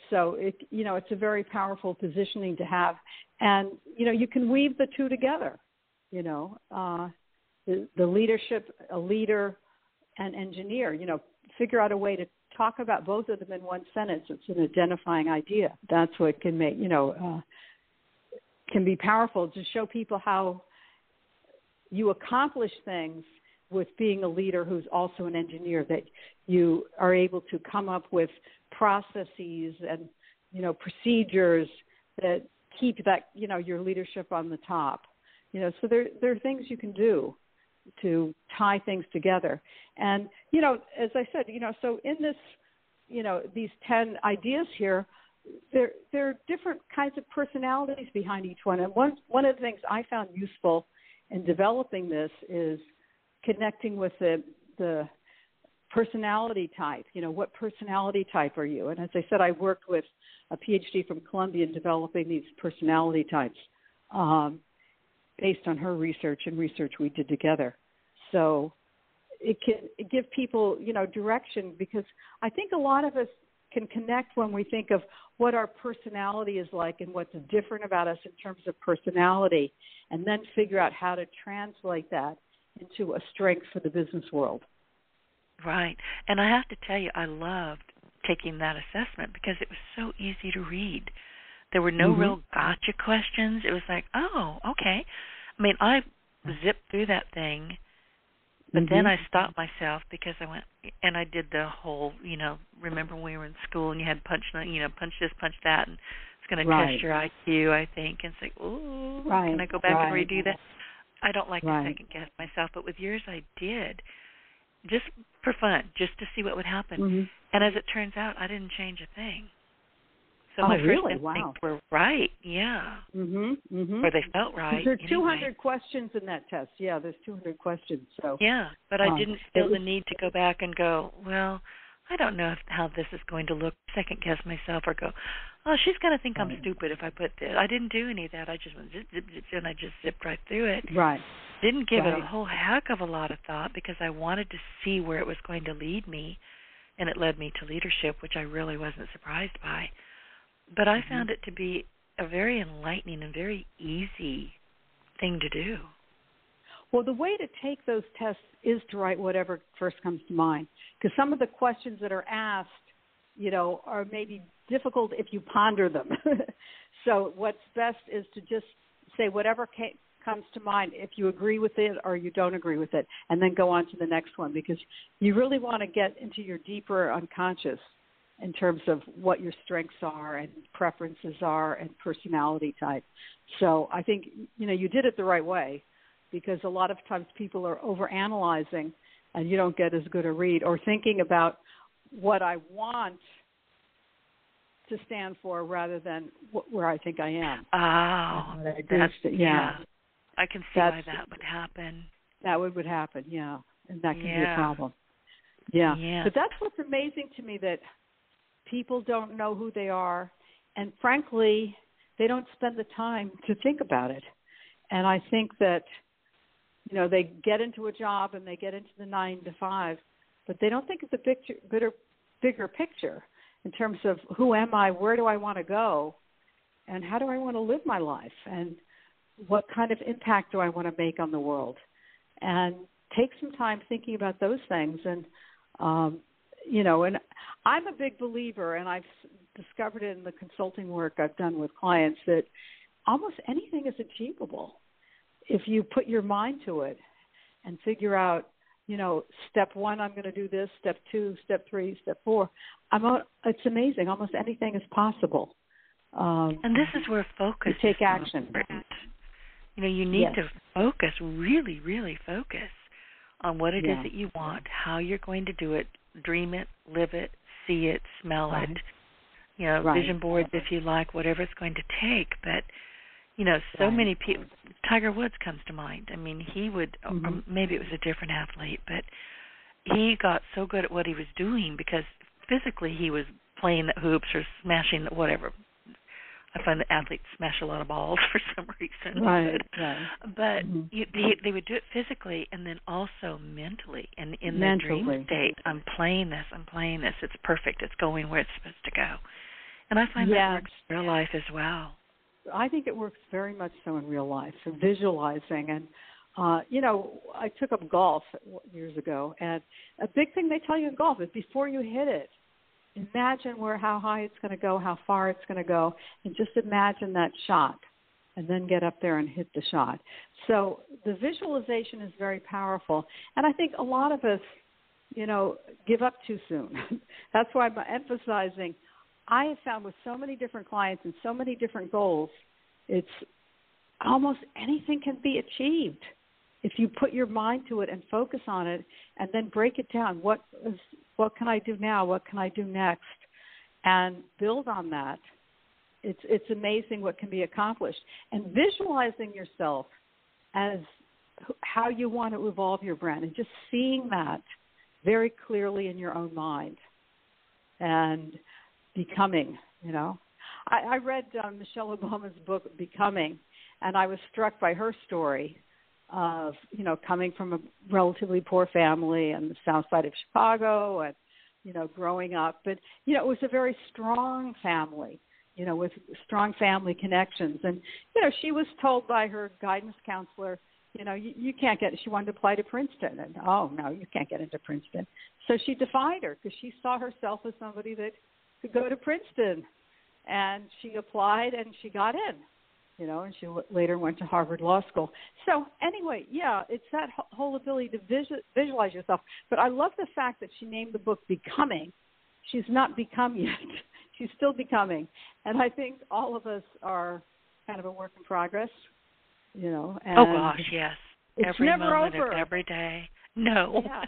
So it's a very powerful positioning to have, and you can weave the two together. The leadership, a leader, and engineer. Figure out a way to talk about both of them in one sentence. It's an identifying idea. That's what can make can be powerful to show people how you accomplish things with being a leader who's also an engineer, that you are able to come up with processes and, procedures that keep that, your leadership on the top. So there are things you can do to tie things together. And, as I said, so in this, these 10 ideas here, there are different kinds of personalities behind each one. And one of the things I found useful in developing this is connecting with the personality type. What personality type are you? And as I said, I worked with a PhD from Columbia in developing these personality types based on her research and research we did together. So it can give people, direction, because I think a lot of us can connect when we think of what our personality is like and what's different about us in terms of personality, and then figure out how to translate that into a strength for the business world. Right. And I have to tell you, I loved taking that assessment because it was so easy to read. There were no real gotcha questions. It was like, oh, okay. I mean, I zipped through that thing, but then I stopped myself because I went and I did the whole, remember when we were in school and you had punch this, punch that, and it's going to test your IQ, I think. And it's like, ooh, can I go back and redo that? I don't like to second guess myself, but with yours I did, just for fun, just to see what would happen. And as it turns out, I didn't change a thing. So my first instincts were right, or they felt right. There are 200 questions in that test. Yeah, there's 200 questions. So but I didn't feel the need to go back and go, well, I don't know how this is going to look, second guess myself, or go, oh, she's going to think I'm stupid if I put this. I didn't do any of that. I just went zip, zip, zip, and I just zipped right through it. Didn't give it a whole heck of a lot of thought because I wanted to see where it was going to lead me, and it led me to leadership, which I really wasn't surprised by. But I found it to be a very enlightening and very easy thing to do. Well, the way to take those tests is to write whatever first comes to mind, because some of the questions that are asked, are maybe difficult if you ponder them. So what's best is to just say whatever comes to mind, if you agree with it or you don't agree with it, and then go on to the next one, because you really want to get into your deeper unconscious in terms of what your strengths are and preferences are and personality type. So I think, you did it the right way, because a lot of times people are overanalyzing and you don't get as good a read, or thinking about what I want to stand for rather than where I think I am. Oh, I can see why that would happen. That would happen, and that can be a problem. But that's what's amazing to me, that people don't know who they are, and frankly, they don't spend the time to think about it. And I think that, they get into a job and they get into the 9 to 5, but they don't think of the bigger picture in terms of who am I, where do I want to go, and how do I want to live my life, and what kind of impact do I want to make on the world. And take some time thinking about those things. And, and I'm a big believer, and I've discovered it in the consulting work I've done with clients, that almost anything is achievable if you put your mind to it and figure out, step 1, I'm going to do this, step 2, step 3, step 4. It's amazing. Almost anything is possible. And this is where focus take action. Important. You need to focus, really, really focus on what it is that you want, how you're going to do it, dream it, live it, see it, smell it. Vision boards if you like, whatever it's going to take. But, so many people, Tiger Woods comes to mind. I mean, he would, or maybe it was a different athlete, but he got so good at what he was doing because physically he was playing the hoops or smashing whatever. I find that athletes smash a lot of balls for some reason. But they would do it physically and then also mentally. And in the dream state, I'm playing this, it's perfect, it's going where it's supposed to go. And I find that works in real life as well. I think it works very much so in real life, so visualizing. And, I took up golf years ago, and a big thing they tell you in golf is before you hit it, imagine how high it's going to go, how far it's going to go, and just imagine that shot, and then get up there and hit the shot. So the visualization is very powerful. And I think a lot of us, give up too soon. That's why I'm emphasizing, I have found with so many different clients and so many different goals, it's almost anything can be achieved if if you put your mind to it and focus on it and then break it down, what can I do now? What can I do next? And build on that. It's amazing what can be accomplished. And visualizing yourself as how you want to evolve your brand and just seeing that very clearly in your own mind and becoming, you know. I read Michelle Obama's book, Becoming, and I was struck by her story of, you know, coming from a relatively poor family on the south side of Chicago and, you know, growing up. But, you know, it was a very strong family, you know, with strong family connections. And, you know, she was told by her guidance counselor, you know, you can't get, she wanted to apply to Princeton. And, oh, no, you can't get into Princeton. So she defied her because she saw herself as somebody that could go to Princeton. And she applied and she got in, you know, and she later went to Harvard Law School. So anyway, yeah, it's that whole ability to visualize yourself. But I love the fact that she named the book Becoming. She's not become yet. She's still becoming. And I think all of us are kind of a work in progress, you know. And oh, gosh, yes. It's every never moment over. Of every day. No. Yeah,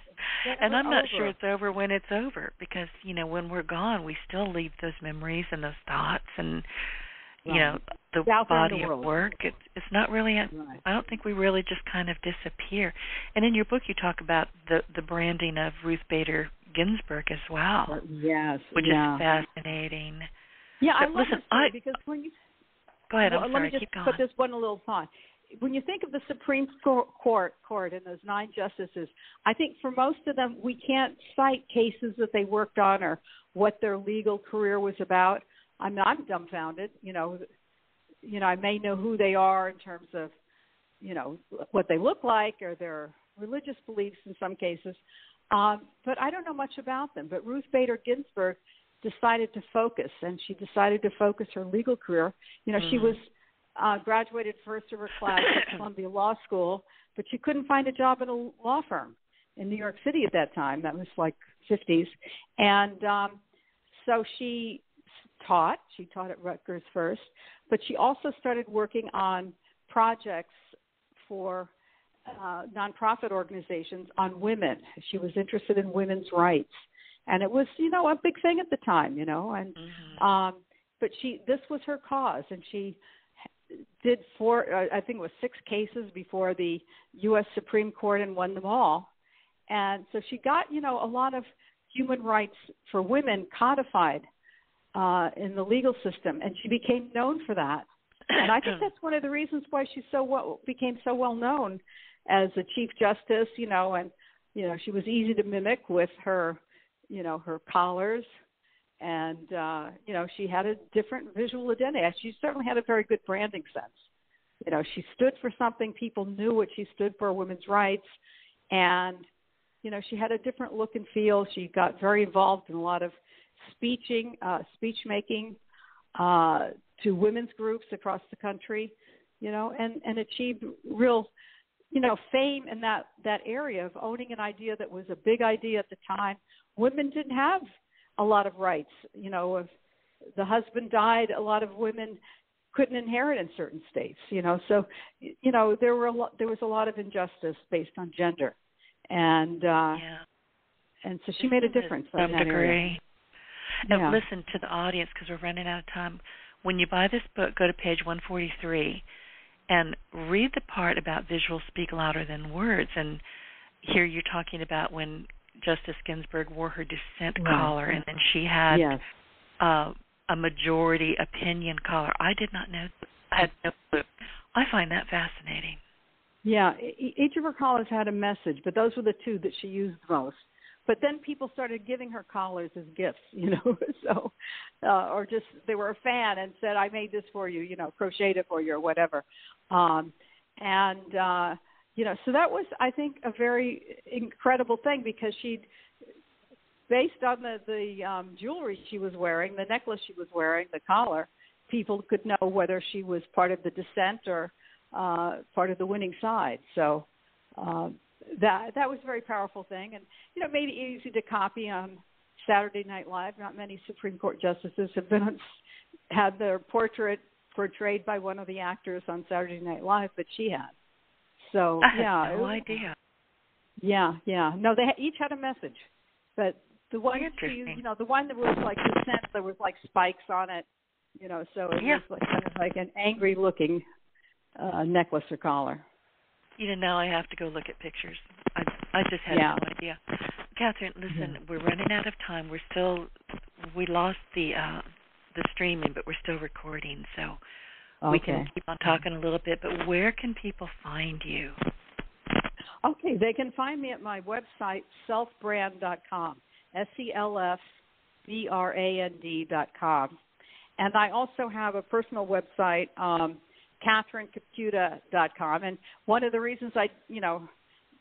and I'm not over. sure it's over when it's over because, you know, when we're gone, we still leave those memories and those thoughts and, you know, the body of work. It's not really, I don't think we really just kind of disappear. And in your book, you talk about the branding of Ruth Bader Ginsburg as well. Yes. Which is fascinating. Yeah, so, I love listen, this story because when you... Go ahead, I'm sorry, let me keep just going. put this one little thought. When you think of the Supreme Court and those 9 justices, I think for most of them, we can't cite cases that they worked on or what their legal career was about. I'm dumbfounded. You know, I may know who they are in terms of, you know, what they look like or their religious beliefs in some cases, but I don't know much about them. But Ruth Bader Ginsburg decided to focus, and she decided to focus her legal career. You know, she was graduated first of her class at Columbia Law School, but she couldn't find a job at a law firm in New York City at that time. That was like 50s. And so she taught. She taught at Rutgers first, but she also started working on projects for nonprofit organizations on women. She was interested in women's rights. And it was, you know, a big thing at the time, you know. And but this was her cause, and she did 4, I think it was 6 cases before the U.S. Supreme Court and won them all. And so she got, you know, a lot of human rights for women codified in the legal system, and she became known for that. And I think that's one of the reasons why she became so well known as a Chief Justice, you know, and, you know, she was easy to mimic with her, you know, her collars. And, you know, she had a different visual identity. She certainly had a very good branding sense. You know, she stood for something. People knew what she stood for, women's rights. And, you know, she had a different look and feel. She got very involved in a lot of speech making to women's groups across the country, you know, and achieved real, you know, fame in that area of owning an idea that was a big idea at the time. Women didn't have a lot of rights. You know, if the husband died, a lot of women couldn't inherit in certain states, you know. So, you know, there was a lot of injustice based on gender. And and so she made a difference in that area. Now, listen to the audience because we're running out of time. When you buy this book, go to page 143 and read the part about visuals speak louder than words. And here you're talking about when Justice Ginsburg wore her dissent collar, and then she had a majority opinion collar. I did not know. I had no clue. I find that fascinating. Yeah, each of her collars had a message, but those were the 2 that she used most. But then people started giving her collars as gifts, you know, so, or just they were a fan and said, I made this for you, you know, crocheted it for you or whatever. You know, so that was, I think, a very incredible thing because based on the jewelry she was wearing, the necklace she was wearing, the collar, people could know whether she was part of the dissent or part of the winning side. So that was a very powerful thing. And, you know, maybe easy to copy on Saturday Night Live. Not many Supreme Court justices have had their portrait portrayed by one of the actors on Saturday Night Live, but she had. So I had no idea. Yeah. No, they each had a message, but the one the one that was like the scent, there was like spikes on it, so it was like kind of like an angry looking necklace or collar. Now I have to go look at pictures. I just had no idea. Catherine, listen, we're running out of time. We lost the streaming, but we're still recording, so we can keep on talking a little bit. But where can people find you? Okay, they can find me at my website, SelfBrand.com, SelfBrand.com. And I also have a personal website, KatherineKaputa.com. And one of the reasons I,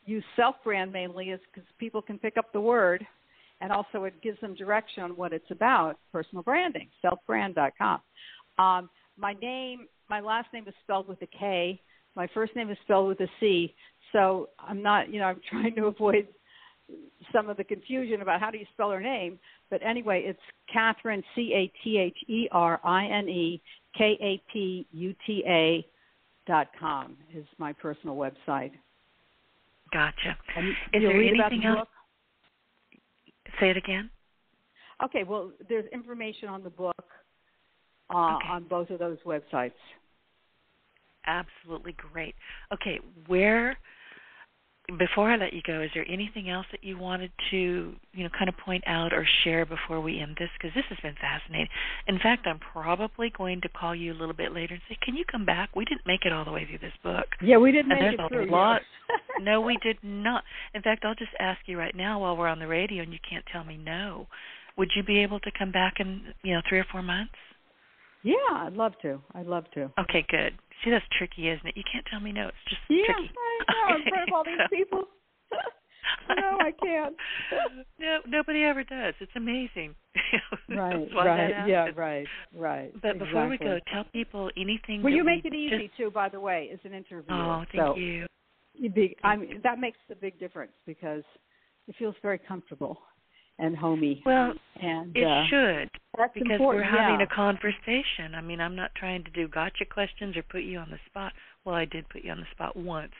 use SelfBrand mainly is because people can pick up the word, and also it gives them direction on what it's about, personal branding, SelfBrand.com. My last name is spelled with a K. My first name is spelled with a C. So I'm not, I'm trying to avoid some of the confusion about how do you spell her name. But anyway, it's Katherine, Catherine, is my personal website. Gotcha. And is there anything else? Say it again. Okay, well, there's information on the book on both of those websites. Absolutely great. Okay, before I let you go, is there anything else that you wanted to, kind of point out or share before we end this? Because this has been fascinating. In fact, I'm probably going to call you a little bit later and say, can you come back? We didn't make it all the way through this book. Yeah, we didn't make it through. There's a lot. No, we did not. In fact, I'll just ask you right now while we're on the radio and you can't tell me no. Would you be able to come back in, 3 or 4 months? Yeah, I'd love to. Okay, good. See, that's tricky, isn't it? You can't tell me no. It's just tricky. Yeah, I know. In front of all these people. No, I can't. No, nobody ever does. It's amazing. Right. Yeah, right. But before we go, tell people anything. Well, you make it easy, too, by the way, as an interviewer. Oh, thank you. That makes a big difference because it feels very comfortable and homey. Well, and it should. That's because important, we're having a conversation. I mean, I'm not trying to do gotcha questions or put you on the spot. Well, I did put you on the spot once,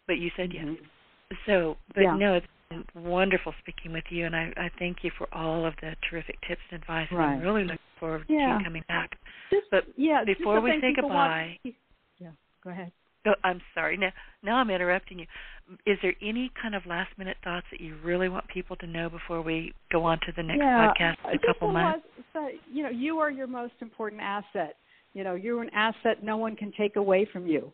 but you said yes. So, no, it's been wonderful speaking with you, and I thank you for all of the terrific tips and advice. Right. I'm really looking forward to you coming back. Before we say goodbye. Go ahead. Oh, I'm sorry. Now I'm interrupting you. Is there any kind of last-minute thoughts that you really want people to know before we go on to the next podcast in a couple months? You are your most important asset. You're an asset no one can take away from you.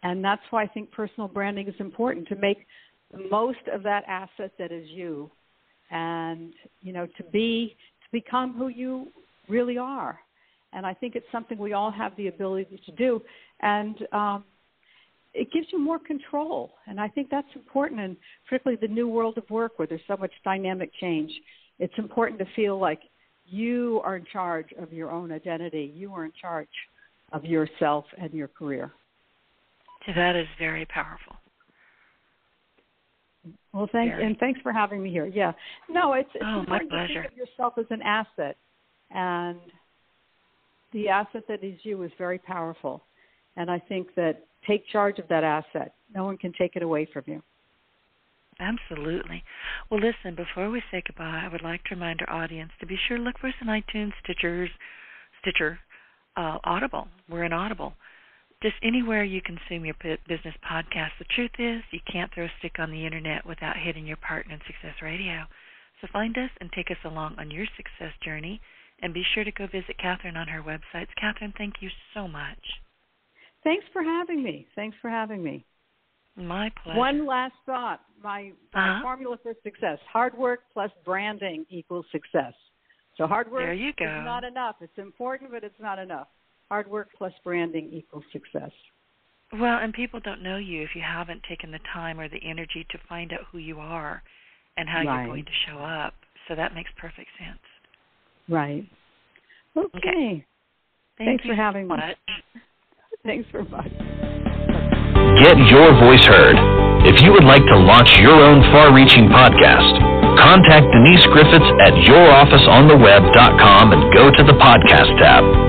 And that's why I think personal branding is important, to make the most of that asset that is you and, to become who you really are. And I think it's something we all have the ability to do. And it gives you more control. And I think that's important, and particularly the new world of work where there's so much dynamic change. It's important to feel like you are in charge of your own identity. You are in charge of yourself and your career. That is very powerful. Well, thanks for having me here. Yeah. No, it's important my to think of yourself as an asset. And the asset that is you is very powerful. And I think that take charge of that asset. No one can take it away from you. Absolutely. Well, listen, before we say goodbye, I would like to remind our audience to be sure to look for us on iTunes, Stitcher, Audible. We're in Audible. Just anywhere you consume your business podcast. The truth is, you can't throw a stick on the Internet without hitting your partner in Success Radio. So find us and take us along on your success journey. And be sure to go visit Catherine on her websites. Catherine, thank you so much. Thanks for having me. My pleasure. One last thought. My formula for success: hard work plus branding equals success. So hard work is not enough. It's important, but it's not enough. Hard work plus branding equals success. Well, and people don't know you if you haven't taken the time or the energy to find out who you are and how you're going to show up. So that makes perfect sense. Right. Okay. Thanks for having me. Thanks for much. Get your voice heard. If you would like to launch your own far-reaching podcast, contact Denise Griffitts at yourofficeontheweb.com and go to the podcast tab.